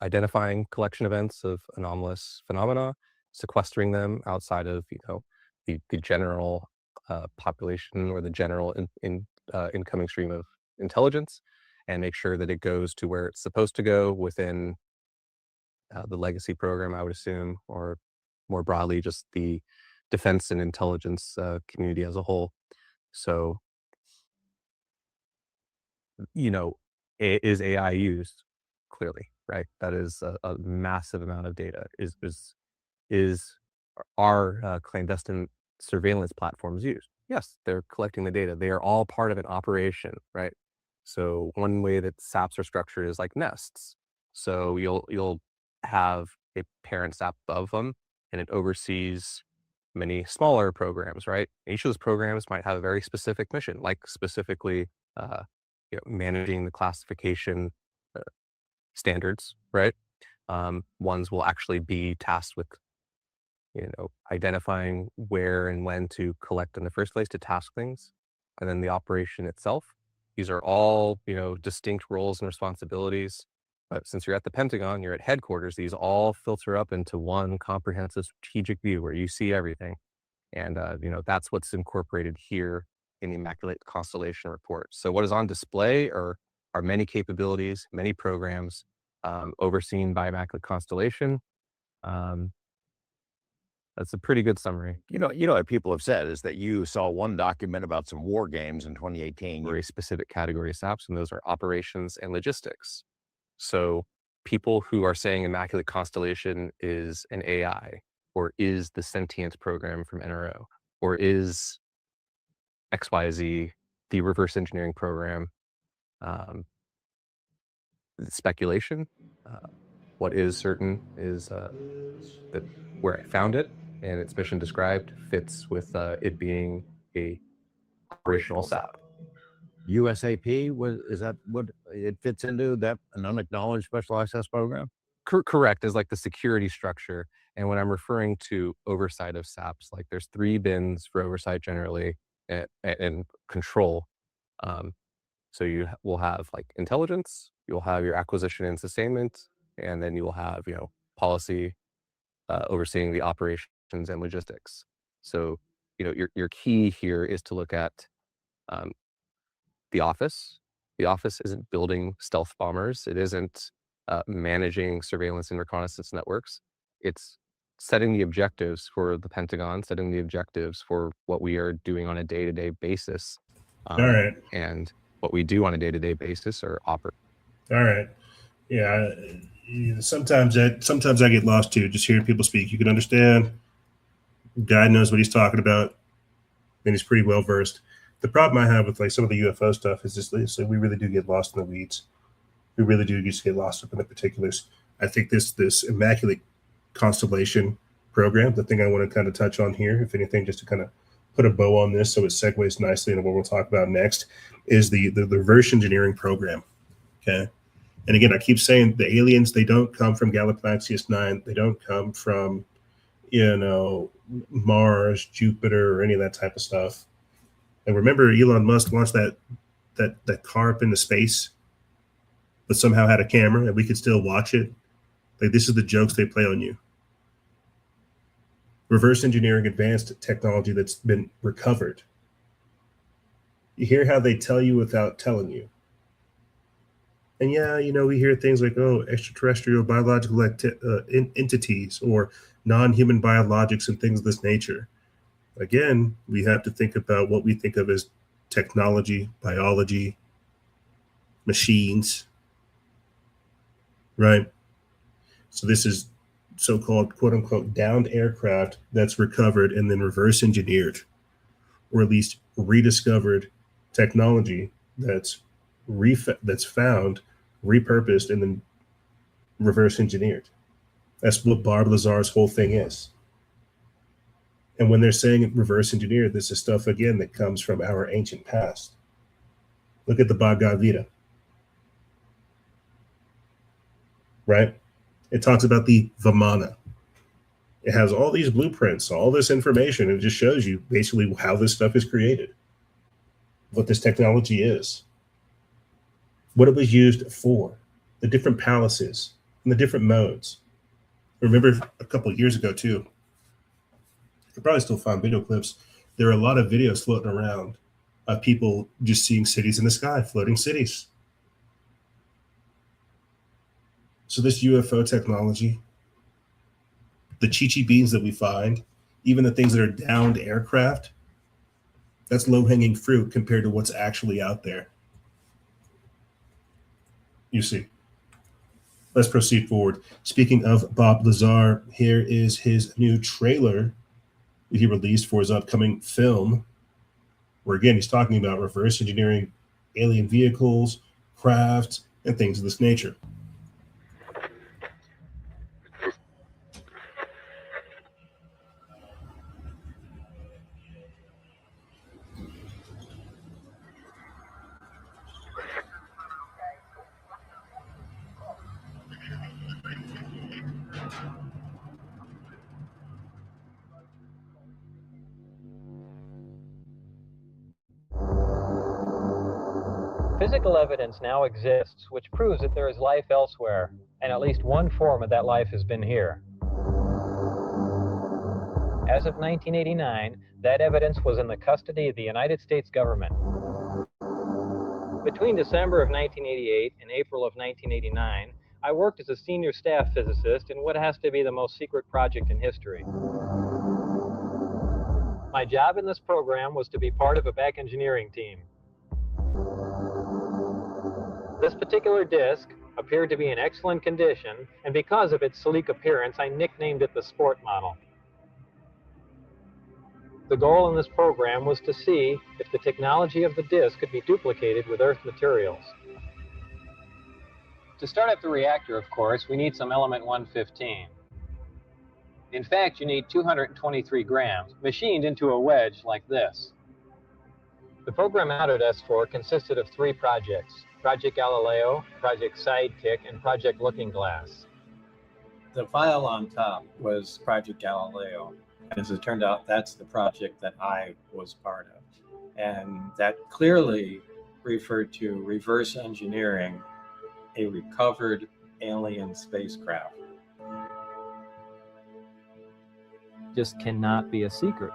identifying collection events of anomalous phenomena, sequestering them outside of the general population or the general incoming stream of intelligence, and make sure that it goes to where it's supposed to go within the legacy program, I would assume, or more broadly, just the defense and intelligence community as a whole. So, is AI used? Clearly, right? That is a massive amount of data. Is Are clandestine surveillance platforms used? Yes, they're collecting the data. They are all part of an operation, right? So one way that SAPs are structured is like nests. So you'll have a parent SAP above them, and it oversees many smaller programs, right? Each of those programs might have a very specific mission, like specifically managing the classification standards, right? Ones will actually be tasked with identifying where and when to collect in the first place to task things, and then the operation itself. These are all, distinct roles and responsibilities. But since you're at the Pentagon, you're at headquarters, these all filter up into one comprehensive strategic view where you see everything. And, that's what's incorporated here in the Immaculate Constellation report. So what is on display are many capabilities, many programs overseen by Immaculate Constellation. That's a pretty good summary. What people have said is that you saw one document about some war games in 2018. Very specific category of SAPs, and those are operations and logistics. So people who are saying Immaculate Constellation is an AI, or is the sentience program from NRO, or is XYZ the reverse engineering program, speculation. What is certain is that where I found it and its mission described fits with it being a operational SAP. USAP, is that what it fits into, that an unacknowledged special access program? Correct, is like the security structure. And when I'm referring to oversight of SAPs, like there's 3 bins for oversight generally and control. So you will have like intelligence, you'll have your acquisition and sustainment, and then you will have, policy overseeing the operations and logistics. So, your key here is to look at the office. The office isn't building stealth bombers. It isn't managing surveillance and reconnaissance networks. It's setting the objectives for the Pentagon, setting the objectives for what we are doing on a day-to-day basis. All right. And what we do on a day-to-day basis are operate. All right. Yeah. Sometimes I get lost too, just hearing people speak. You can understand. God knows what he's talking about, and he's pretty well versed. The problem I have with like some of the UFO stuff is just like, we really do get lost in the weeds. We really do just get lost up in the particulars. I think this Immaculate Constellation program, the thing I want to kind of touch on here, if anything, just to kind of put a bow on this so it segues nicely into what we'll talk about next, is the reverse engineering program. Okay. And again, I keep saying the aliens, they don't come from Galaxius 9. They don't come from, Mars, Jupiter, or any of that type of stuff. And remember, Elon Musk launched that car up into space, but somehow had a camera and we could still watch it. Like, this is the jokes they play on you. Reverse engineering advanced technology that's been recovered. You hear how they tell you without telling you. And yeah, we hear things like, extraterrestrial biological entities or non-human biologics and things of this nature. Again, we have to think about what we think of as technology, biology, machines, right? So this is so-called quote unquote downed aircraft that's recovered and then reverse engineered, or at least rediscovered technology that's found, repurposed, and then reverse engineered. That's what Barb Lazar's whole thing is. And when they're saying reverse engineered, this is stuff, again, that comes from our ancient past. Look at the Bhagavad Gita, right? It talks about the Vimana. It has all these blueprints, all this information. It just shows you basically how this stuff is created, what this technology is, what it was used for, the different palaces and the different modes. Remember a couple of years ago too, you could probably still find video clips. There are a lot of videos floating around of people just seeing cities in the sky, floating cities. So this UFO technology, the Chi-Chi beans that we find, Even the things that are downed aircraft, that's low-hanging fruit compared to what's actually out there. You see. Let's proceed forward. Speaking of Bob Lazar, here is his new trailer that he released for his upcoming film, where again, he's talking about reverse engineering alien vehicles, crafts, and things of this nature. Physical evidence now exists which proves that there is life elsewhere, and at least one form of that life has been here. As of 1989, that evidence was in the custody of the United States government. Between December of 1988 and April of 1989, I worked as a senior staff physicist in what has to be the most secret project in history. My job in this program was to be part of a back engineering team. This particular disc appeared to be in excellent condition, and because of its sleek appearance, I nicknamed it the Sport Model. The goal in this program was to see if the technology of the disc could be duplicated with Earth materials. To start up the reactor, of course, we need some element 115. In fact, you need 223 grams, machined into a wedge like this. The program out at S4 consisted of 3 projects: Project Galileo, Project Sidekick, and Project Looking Glass. The file on top was Project Galileo. As it turned out, that's the project that I was part of. And that clearly referred to reverse engineering a recovered alien spacecraft. Just cannot be a secret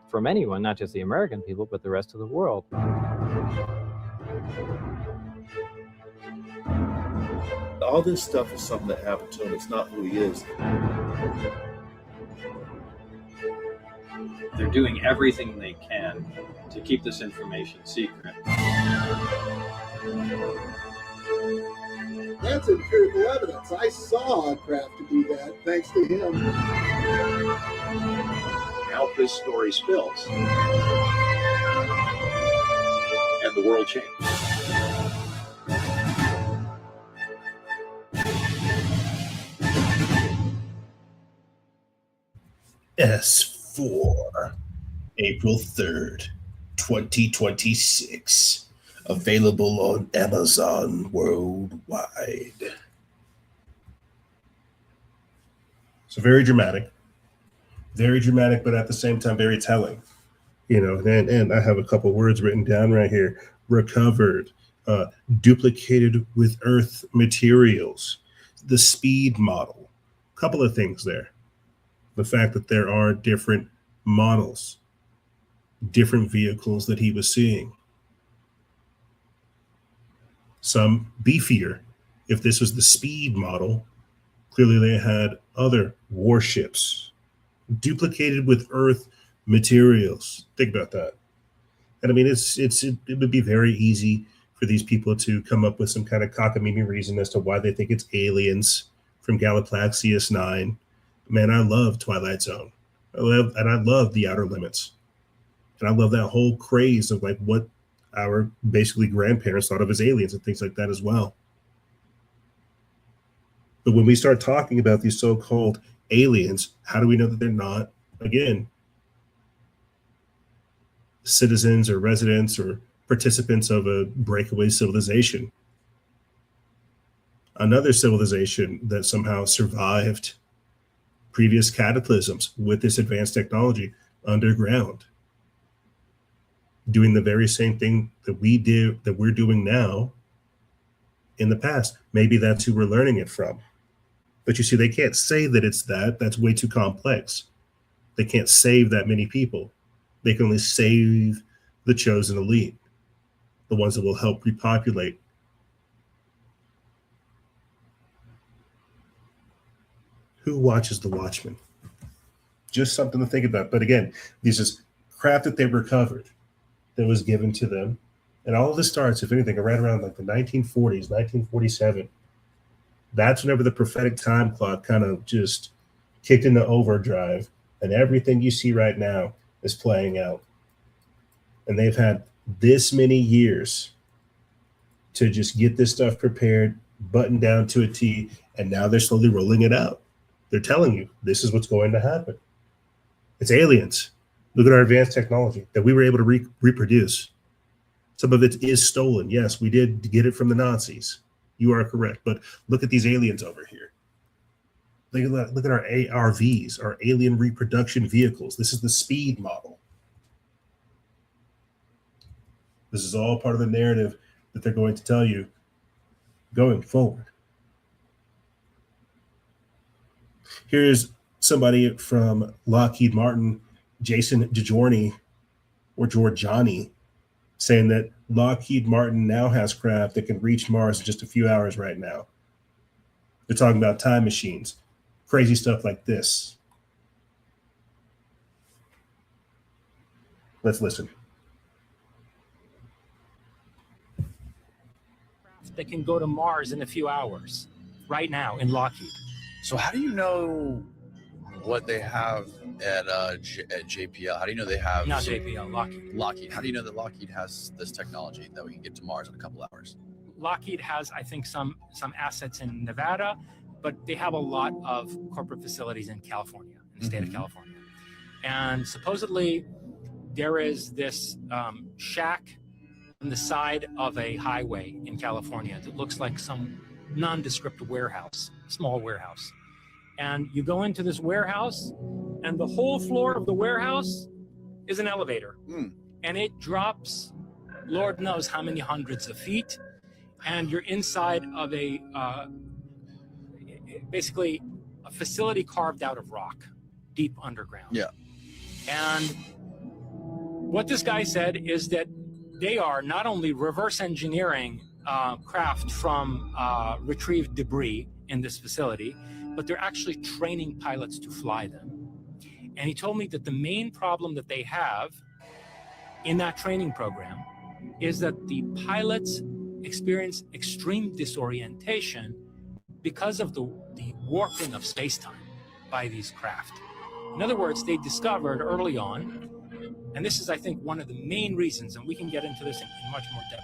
from anyone, not just the American people, but the rest of the world. All this stuff is something that happened to him. It's not who he is. They're doing everything they can to keep this information secret. That's empirical evidence. I saw a craft to do that, thanks to him. Now this story spills, and the world changed. S4, April 3rd, 2026. Available on Amazon worldwide. So very dramatic, but at the same time very telling. You know, and I have a couple words written down right here: recovered, duplicated with Earth materials, the speed model. A couple of things there. The fact that there are different models, different vehicles that he was seeing. Some beefier. If this was the speed model, clearly they had other warships duplicated with Earth materials. Think about that. And I mean, it would be very easy for these people to come up with some kind of cockamamie reason as to why they think it's aliens from Galaxy 9. Man, I love Twilight Zone. I love The Outer Limits. And I love that whole craze of like what our basically grandparents thought of as aliens and things like that as well. But when we start talking about these so-called aliens, how do we know that they're not, again, citizens or residents or participants of a breakaway civilization? Another civilization that somehow survived previous cataclysms with this advanced technology underground, doing the very same thing that we're doing now in the past. Maybe that's who we're learning it from. But you see, they can't say that it's that. That's way too complex. They can't save that many people. They can only save the chosen elite, the ones that will help repopulate. Who watches The Watchmen? Just something to think about. But again, these is craft that they recovered that was given to them. And all of this starts, if anything, around like the 1940s, 1947. That's whenever the prophetic time clock kind of just kicked into overdrive, and everything you see right now is playing out. And they've had this many years to just get this stuff prepared, buttoned down to a T, and now they're slowly rolling it out. They're telling you this is what's going to happen. It's aliens. Look at our advanced technology that we were able to reproduce. Some of it is stolen. Yes, we did get it from the Nazis. You are correct. But look at these aliens over here. Look at our ARVs, our alien reproduction vehicles. This is the speed model. This is all part of the narrative that they're going to tell you going forward. Here's somebody from Lockheed Martin, Jason DeJorny, or Giorgiani, saying that Lockheed Martin now has craft that can reach Mars in just a few hours right now. They're talking about time machines, crazy stuff like this. Let's listen. That can go to Mars in a few hours, right now in Lockheed. So how do you know what they have at JPL? How do you know they have... Not JPL, Lockheed. Lockheed. How do you know that Lockheed has this technology that we can get to Mars in a couple hours? Lockheed has, I think, some assets in Nevada, but they have a lot of corporate facilities in California, in the state of California. And supposedly there is this shack on the side of a highway in California that looks like some nondescript warehouse, small warehouse. And you go into this warehouse, and the whole floor of the warehouse is an elevator. And it drops, Lord knows how many hundreds of feet, and you're inside of a, basically a facility carved out of rock, deep underground. Yeah. And what this guy said is that they are not only reverse engineering craft from retrieved debris in this facility, but they're actually training pilots to fly them. And he told me that the main problem that they have in that training program is that the pilots experience extreme disorientation because of the warping of space-time by these craft. In other words, they discovered early on, and this is, I think, one of the main reasons, and we can get into this in much more depth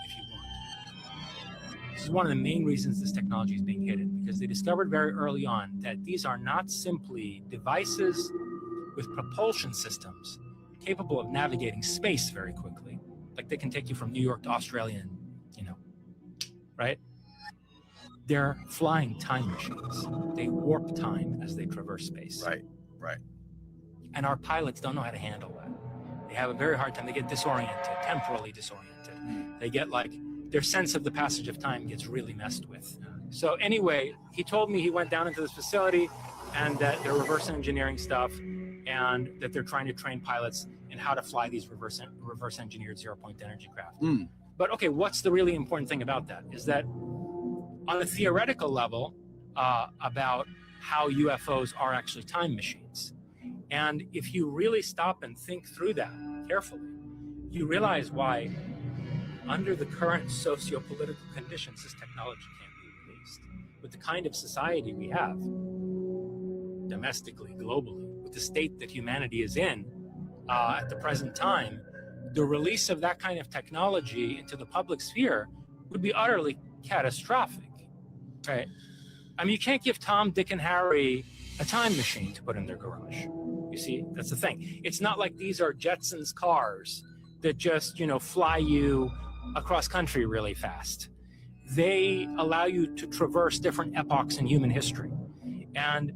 if you want. This is one of the main reasons this technology is being hidden, because they discovered very early on that these are not simply devices with propulsion systems capable of navigating space very quickly. Like they can take you from New York to Australia, and, right? They're flying time machines. They warp time as they traverse space. Right. And our pilots don't know how to handle that. They have a very hard time. They get disoriented, temporally disoriented. They get their sense of the passage of time gets really messed with. So anyway, he told me he went down into this facility and that they're reverse engineering stuff and that they're trying to train pilots in how to fly these reverse engineered zero-point energy craft. But okay, what's the really important thing about that is that on a theoretical level about how UFOs are actually time machines. And if you really stop and think through that carefully, you realize why, under the current socio-political conditions, this technology can't be released. With the kind of society we have, domestically, globally, with the state that humanity is in at the present time, the release of that kind of technology into the public sphere would be utterly catastrophic, right? I mean, you can't give Tom, Dick, and Harry a time machine to put in their garage. You see, that's the thing. It's not like these are Jetsons cars that just, fly you across country really fast. They allow you to traverse different epochs in human history. And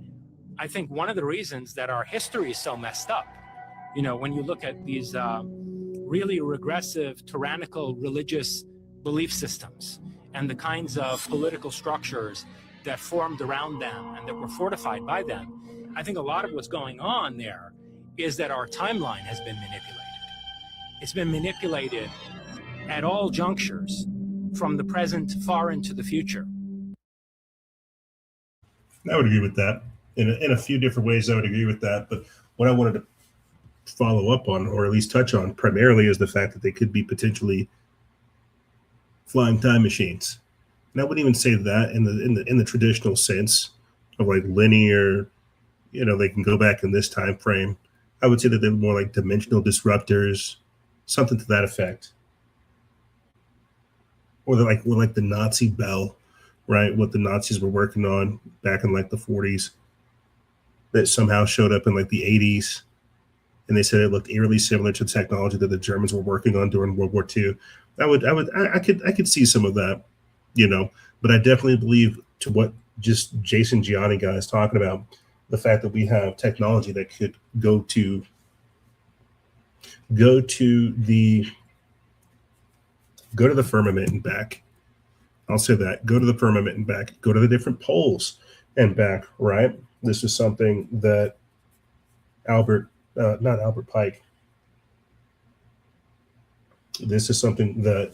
I think one of the reasons that our history is so messed up, when you look at these really regressive, tyrannical religious belief systems and the kinds of political structures that formed around them and that were fortified by them, I think a lot of what's going on there is that our timeline has been manipulated. It's been manipulated at all junctures, from the present far into the future. I would agree with that. in a few different ways, I would agree with that. But what I wanted to follow up on, or at least touch on primarily, is the fact that they could be potentially flying time machines. And I wouldn't even say that in the traditional sense of like linear, they can go back in this time frame. I would say that they're more like dimensional disruptors, something to that effect. Or they're like the Nazi bell, right? What the Nazis were working on back in like the 40s that somehow showed up in like the 80s. And they said it looked eerily similar to technology that the Germans were working on during World War II. I could see some of that, but I definitely believe to what just Jason Gianni guy is talking about, the fact that we have technology that could go to the firmament and back. I'll say that. Go to the firmament and back. Go to the different poles and back, right? This is something that not Albert Pike. This is something that,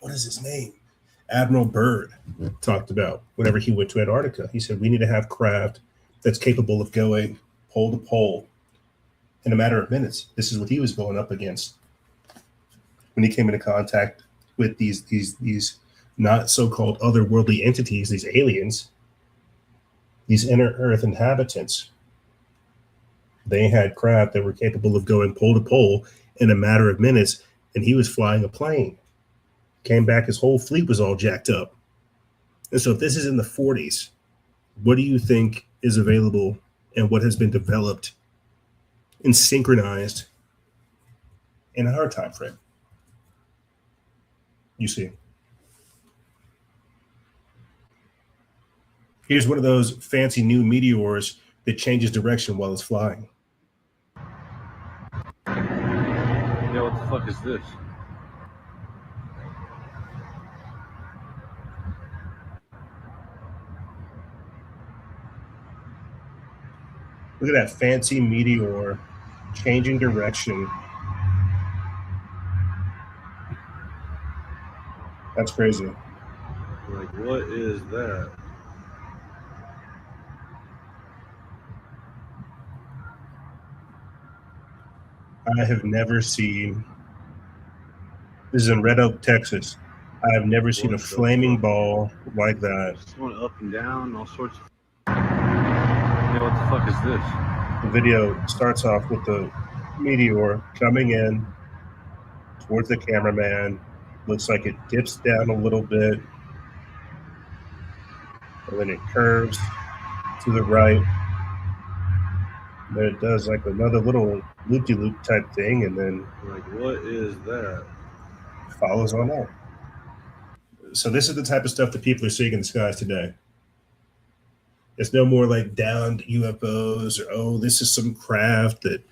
what is his name? Admiral Byrd talked about whenever he went to Antarctica. He said, we need to have craft that's capable of going pole to pole in a matter of minutes. This is what he was going up against when he came into contact with these not so-called otherworldly entities, these aliens, these inner Earth inhabitants. They had craft that were capable of going pole to pole in a matter of minutes, and he was flying a plane. Came back, his whole fleet was all jacked up. And so if this is in the 40s, what do you think is available and what has been developed and synchronized in our time frame? You see. Here's one of those fancy new meteors that changes direction while it's flying. Yeah, what the fuck is this? Look at that fancy meteor changing direction. That's crazy. Like, what is that? I have never seen, this is in Red Oak, Texas. I have never seen a flaming ball like that. It's going up and down, all sorts of. Yeah, what the fuck is this? The video starts off with the meteor coming in towards the cameraman. Looks like it dips down a little bit. And then it curves to the right. Then it does like another little loop-de-loop type thing, and then like, what is that? Follows on up. So this is the type of stuff that people are seeing in the skies today. It's no more like downed UFOs or, oh, this is some craft that,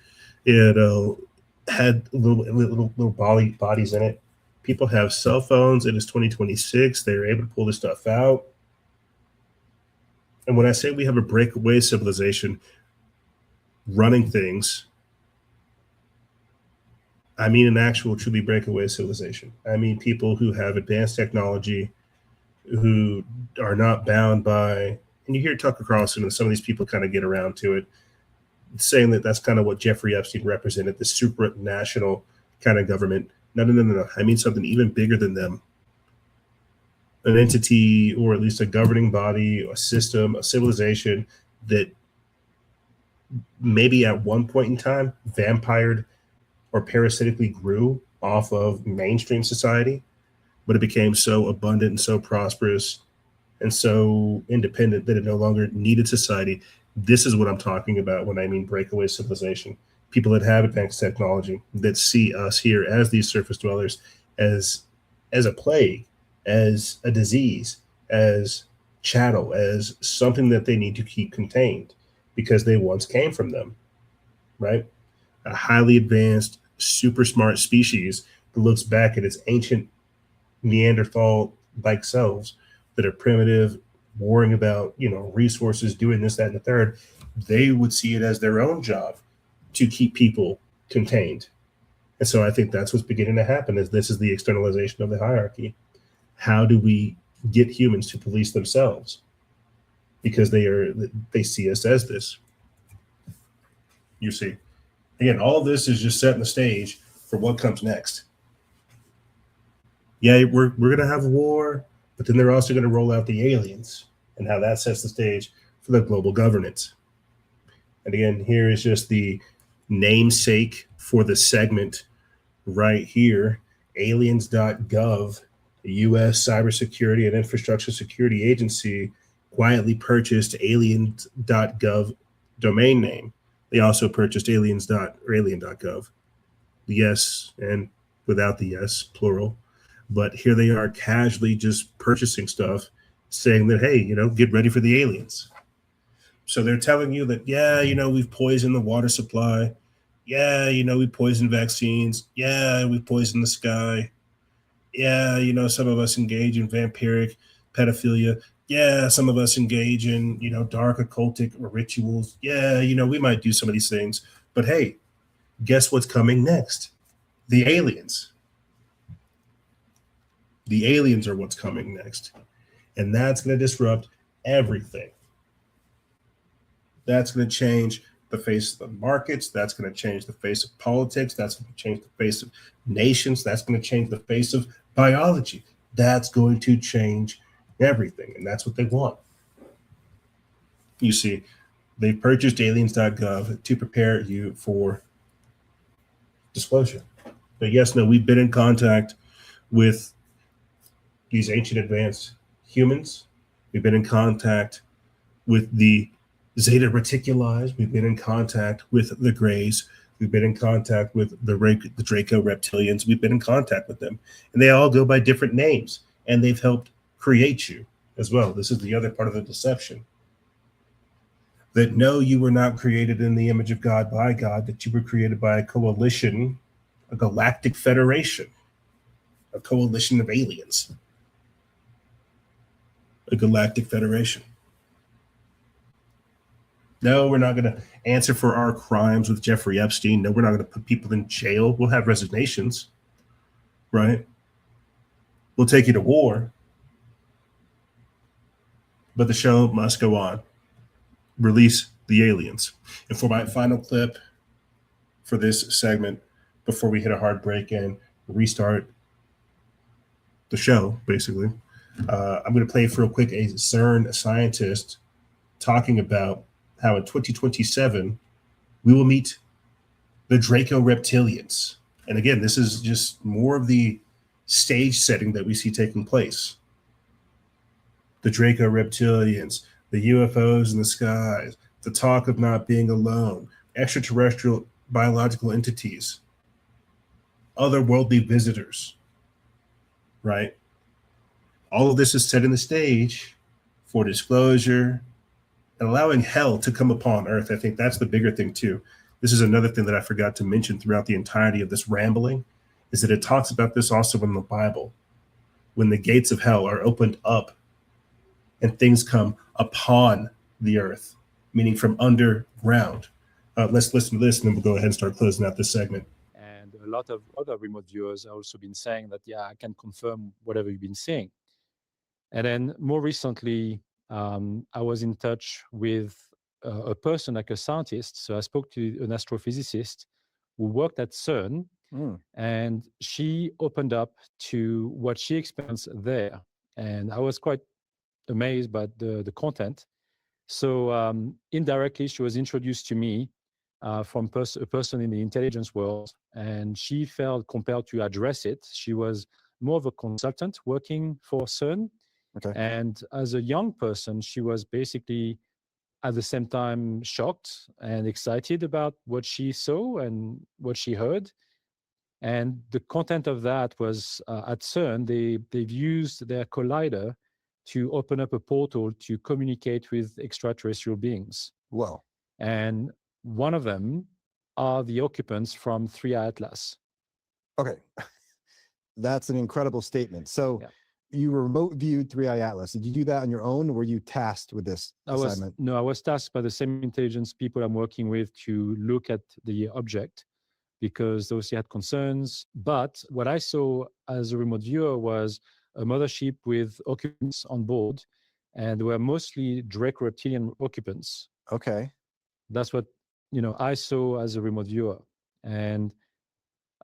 had little bodies in it. People have cell phones. It is 2026. They're able to pull this stuff out. And when I say we have a breakaway civilization running things, I mean an actual truly breakaway civilization. I mean people who have advanced technology, who are not bound by, and you hear Tucker Carlson and some of these people kind of get around to it, saying that that's kind of what Jeffrey Epstein represented, the supranational kind of government. No. I mean something even bigger than them. An entity, or at least a governing body, a system, a civilization that maybe at one point in time vampired or parasitically grew off of mainstream society, but it became so abundant and so prosperous and so independent that it no longer needed society. This is what I'm talking about when I mean breakaway civilization. People that have advanced technology, that see us here as these surface dwellers, as a plague, as a disease, as chattel, as something that they need to keep contained because they once came from them, right? A highly advanced, super smart species that looks back at its ancient Neanderthal-like selves that are primitive, worrying about, resources, doing this, that, and the third. They would see it as their own job to keep people contained. And so I think that's what's beginning to happen, is this is the externalization of the hierarchy. How do we get humans to police themselves? because they see us as this. You see, again, all of this is just setting the stage for what comes next. Yeah, we're gonna have war, but then they're also gonna roll out the aliens and how that sets the stage for the global governance. And again, here is just the namesake for the segment right here. Aliens.Gov, the U.S. Cybersecurity and Infrastructure Security Agency, quietly purchased aliens.gov domain name. They also purchased alien.gov. The yes and without the yes, plural. But here they are casually just purchasing stuff, saying that, hey, get ready for the aliens. So they're telling you that, yeah, we've poisoned the water supply. Yeah, we poisoned vaccines. Yeah, we poisoned the sky. Yeah, some of us engage in vampiric pedophilia. Yeah, some of us engage in, dark occultic rituals. Yeah, we might do some of these things. But hey, guess what's coming next? The aliens. The aliens are what's coming next. And that's going to disrupt everything. That's going to change the face of the markets. That's going to change the face of politics. That's going to change the face of nations. That's going to change the face of biology. That's going to change everything. And that's what they want. You see, they purchased aliens.gov to prepare you for disclosure. But yes, no, we've been in contact with these ancient advanced humans. We've been in contact with the Zeta Reticuli. We've been in contact with the Greys. We've been in contact with the Draco reptilians. We've been in contact with them. And they all go by different names. And they've helped create you as well. This is the other part of the deception. That no, you were not created in the image of God by God, that you were created by a coalition, a galactic federation, a coalition of aliens. A galactic federation. No, we're not going to answer for our crimes with Jeffrey Epstein. No, we're not going to put people in jail. We'll have resignations, right? We'll take you to war. But the show must go on. Release the aliens. And for my final clip for this segment, before we hit a hard break and restart the show, basically, I'm going to play for real quick a CERN scientist talking about how in 2027 we will meet the Draco reptilians. And again, this is just more of the stage setting that we see taking place. The Draco reptilians, the UFOs in the skies, the talk of not being alone, extraterrestrial biological entities, otherworldly visitors, right? All of this is setting the stage for disclosure and allowing hell to come upon earth. I think that's the bigger thing too. This is another thing that I forgot to mention throughout the entirety of this rambling, is that it talks about this also in the Bible, when the gates of hell are opened up and things come upon the earth, meaning from underground. Let's listen to this, and then we'll go ahead and start closing out this segment. And a lot of other remote viewers have also been saying that, yeah, I can confirm whatever you've been seeing. And then more recently, I was in touch with a person, like a scientist. So I spoke to an astrophysicist who worked at CERN, and she opened up to what she experienced there. And I was quite amazed by the content. So indirectly, she was introduced to me from a person in the intelligence world, and she felt compelled to address it. She was more of a consultant working for CERN. Okay. And as a young person, she was basically at the same time shocked and excited about what she saw and what she heard. And the content of that was at CERN, they've used their collider to open up a portal to communicate with extraterrestrial beings. Whoa. And one of them are the occupants from 3i Atlas. Okay. That's an incredible statement. So you remote viewed 3i Atlas. Did you do that on your own, or were you tasked with this assignment? I was tasked by the same intelligence people I'm working with to look at the object, because those had concerns. But what I saw as a remote viewer was a mothership with occupants on board, and were mostly Draco reptilian occupants. Okay. That's what I saw as a remote viewer, and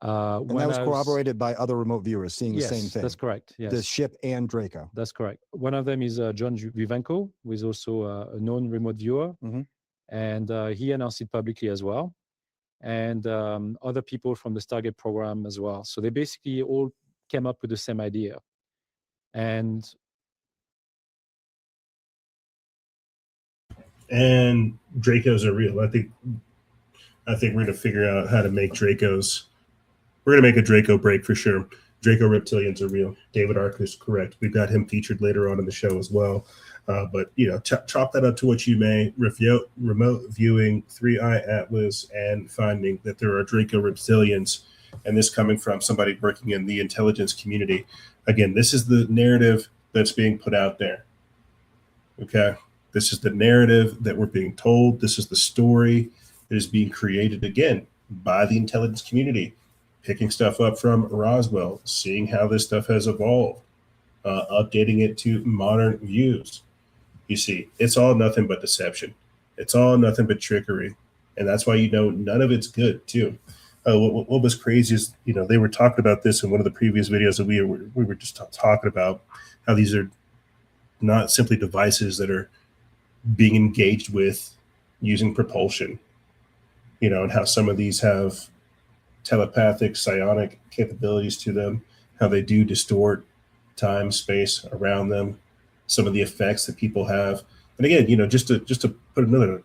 And when that was I corroborated by other remote viewers seeing yes, the same thing. that's correct. Yes, The ship and Draco. that's correct. One of them is John Vivenko, who is also a known remote viewer, and he announced it publicly as well, and other people from the Stargate program as well. So they basically all came up with the same idea, and Dracos are real. I think we're going to figure out how to make Dracos. We're going to make a Draco break for sure. Draco reptilians are real. David Ark is correct. We've got him featured later on in the show as well. But chalk that up to what you may. Remote viewing 3i Atlas and finding that there are Draco reptilians, and this coming from somebody working in the intelligence community. Again, this is the narrative that's being put out there. Okay, this is the narrative that we're being told. This is the story that is being created again by the intelligence community, picking stuff up from Roswell, seeing how this stuff has evolved, updating it to modern views. You see, it's all nothing but deception. It's all nothing but trickery. And that's why none of it's good, too. What was crazy is, they were talking about this in one of the previous videos that we were just talking about, how these are not simply devices that are being engaged with using propulsion, and how some of these have telepathic, psionic capabilities to them, how they do distort time, space around them, some of the effects that people have. And again, just to put another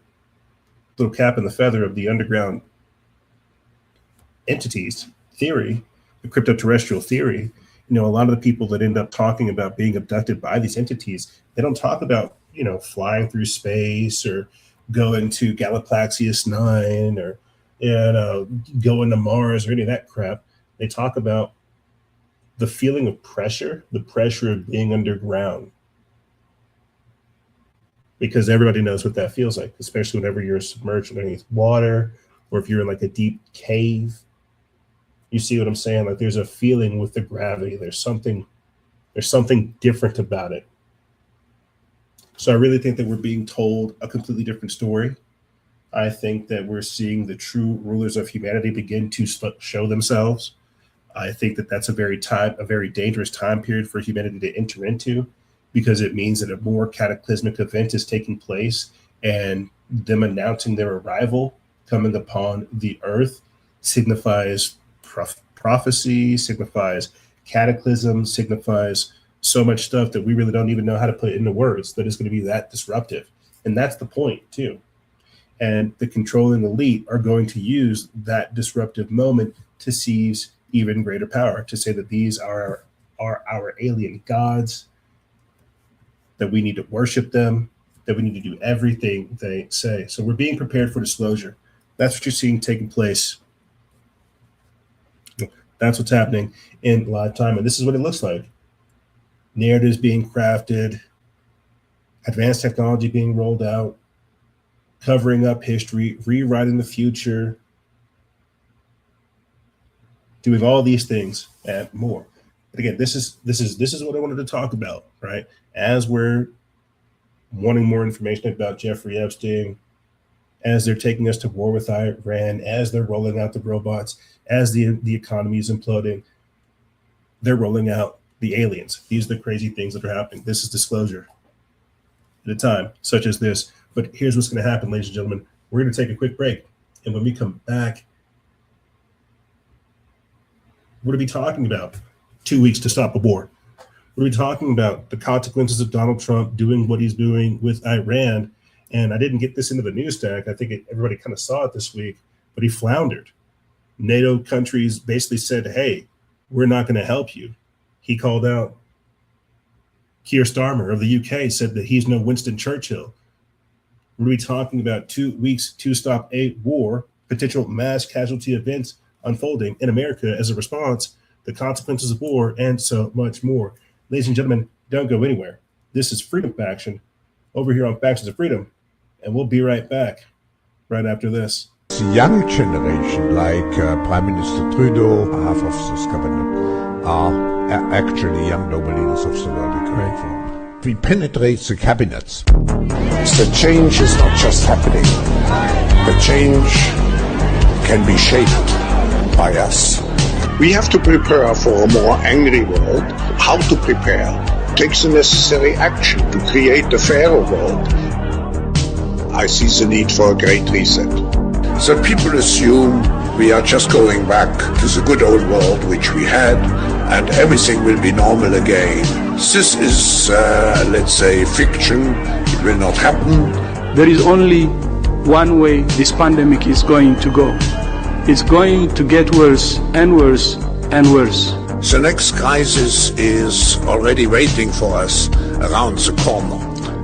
little cap in the feather of the underground entities theory, the crypto-terrestrial theory, a lot of the people that end up talking about being abducted by these entities, they don't talk about, flying through space or going to Galapaxius 9 or, going to Mars or any of that crap. They talk about the feeling of pressure, the pressure of being underground. Because everybody knows what that feels like, especially whenever you're submerged underneath water, or if you're in like a deep cave. You see what I'm saying? Like there's a feeling with the gravity. There's something different about it. So I really think that we're being told a completely different story. I think that we're seeing the true rulers of humanity begin to show themselves. I think that that's a very dangerous time period for humanity to enter into, because it means that a more cataclysmic event is taking place, and them announcing their arrival coming upon the earth signifies prophecy, signifies cataclysm, signifies so much stuff that we really don't even know how to put into words that is going to be that disruptive. And that's the point too. And the controlling elite are going to use that disruptive moment to seize even greater power, to say that these are our alien gods, that we need to worship them, that we need to do everything they say. So we're being prepared for disclosure. That's what you're seeing taking place. That's what's happening in live time. And this is what it looks like. Narratives being crafted, advanced technology being rolled out, covering up history, rewriting the future, doing all these things and more. But again, this is what I wanted to talk about, right? As we're wanting more information about Jeffrey Epstein, as they're taking us to war with Iran, as they're rolling out the robots, as the economy is imploding, they're rolling out the aliens. These are the crazy things that are happening. This is disclosure at a time such as this. But here's what's going to happen, ladies and gentlemen. We're going to take a quick break. And when we come back, we're going to be talking about 2 weeks to stop a war. We're going to be talking about the consequences of Donald Trump doing what he's doing with Iran. And I didn't get this into the news stack. I think everybody kind of saw it this week, but he floundered. NATO countries basically said, hey, we're not going to help you. He called out Keir Starmer of the UK, said that he's no Winston Churchill. We're going to be talking about 2 weeks to stop a war, potential mass casualty events unfolding in America as a response, the consequences of war, and so much more. Ladies and gentlemen, don't go anywhere. This is Freedom Faction over here on Factions of Freedom, and we'll be right back right after this. The young generation, like Prime Minister Trudeau, half of this cabinet, are actually young noble leaders of the world we come from. we penetrate the cabinets. The change is not just happening. The change can be shaped by us. We have to prepare for a more angry world. How to prepare? Take the necessary action to create a fairer world. I see the need for a great reset. So people assume we are just going back to the good old world which we had, and everything will be normal again. This is, let's say, fiction. It will not happen. There is only one way this pandemic is going to go. It's going to get worse and worse and worse. The next crisis is already waiting for us around the corner,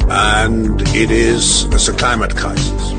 and it is the climate crisis.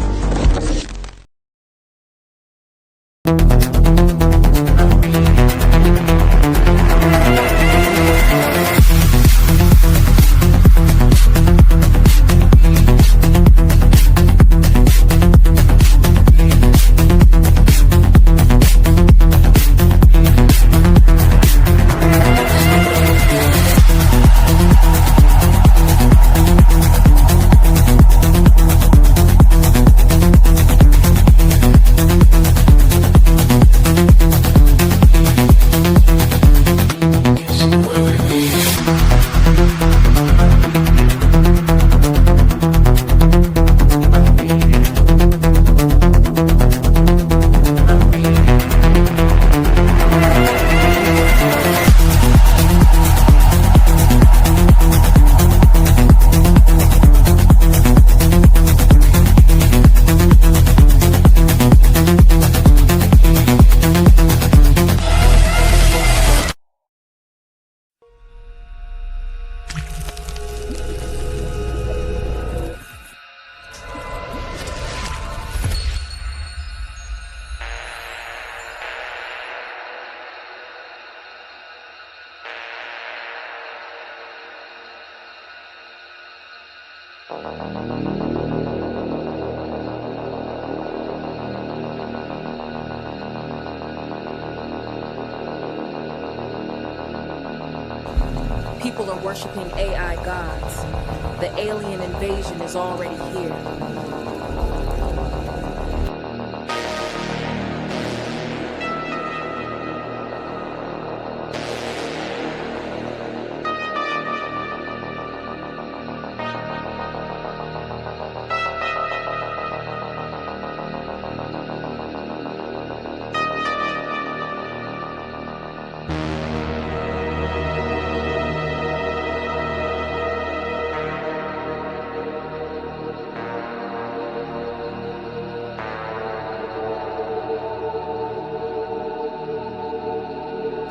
People are worshiping AI gods. The alien invasion is already here.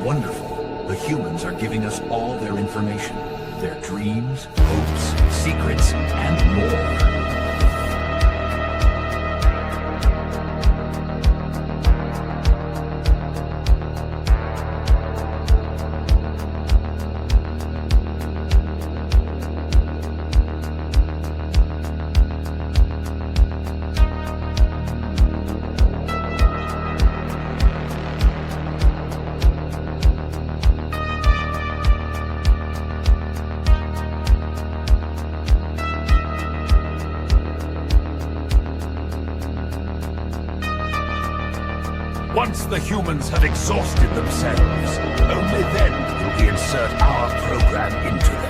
Wonderful. The humans are giving us all their information, their dreams, hopes, secrets, and more. Once the humans have exhausted themselves, only then will we insert our program into them.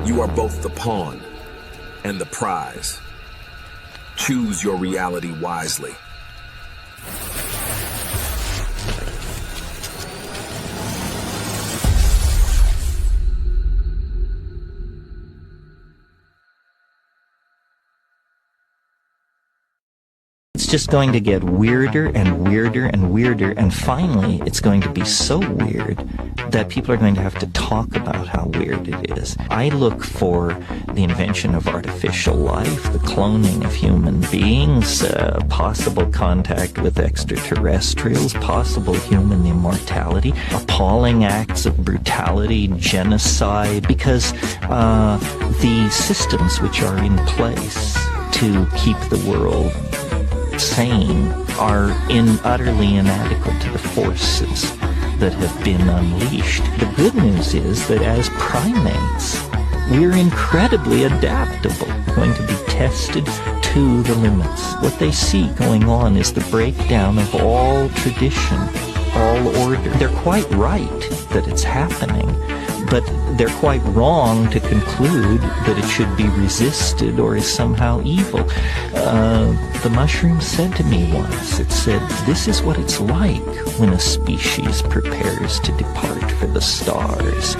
You are both the pawn and the prize. Choose your reality wisely. it's just going to get weirder and weirder and weirder, and finally it's going to be so weird that people are going to have to talk about how weird it is. I look for the invention of artificial life, the cloning of human beings, possible contact with extraterrestrials, possible human immortality, appalling acts of brutality, genocide, because the systems which are in place to keep the world sane are utterly inadequate to the forces that have been unleashed. The good news is that as primates, we're incredibly adaptable. We're going to be tested to the limits. What they see going on is the breakdown of all tradition, all order. They're quite right that it's happening, but they're quite wrong to conclude that it should be resisted or is somehow evil. The mushroom said to me once, it said, this is what it's like when a species prepares to depart for the stars.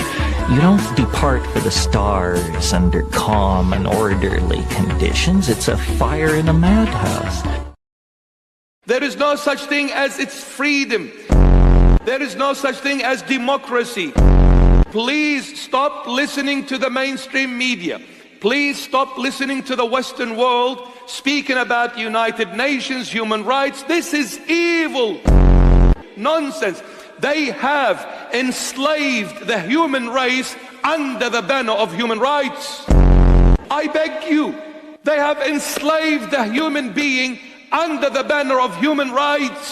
You don't depart for the stars under calm and orderly conditions. It's a fire in a madhouse. There is no such thing as its freedom. There is no such thing as democracy. Please stop listening to the mainstream media. Please stop listening to the Western world speaking about United Nations, human rights. This is evil. Nonsense. They have enslaved the human race under the banner of human rights. I beg you, they have enslaved the human being under the banner of human rights.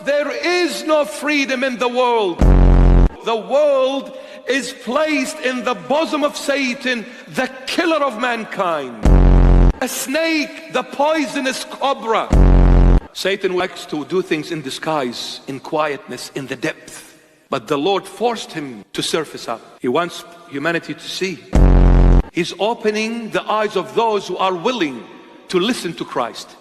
There is no freedom in the world. The world is placed in the bosom of Satan, the killer of mankind. A snake, the poisonous cobra. Satan likes to do things in disguise, in quietness, in the depth. But the Lord forced him to surface up. He wants humanity to see. He's opening the eyes of those who are willing to listen to Christ.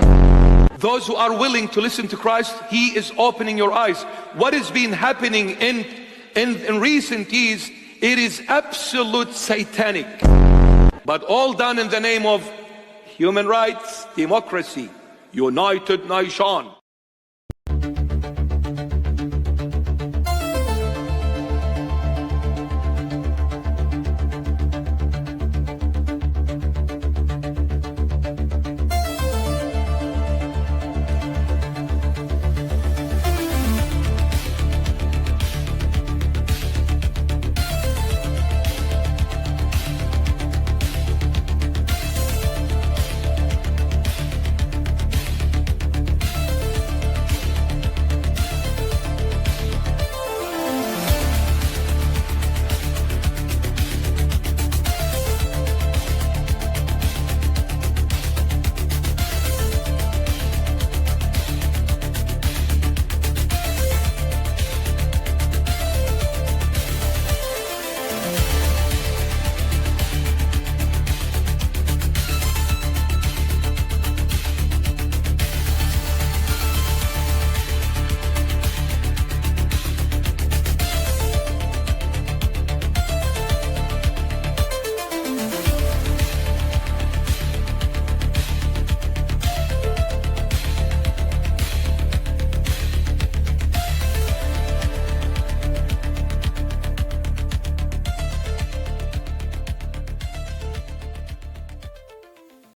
Those who are willing to listen to Christ, He is opening your eyes. What has been happening in recent years, it is absolute satanic. But all done in the name of human rights, democracy, United Nation.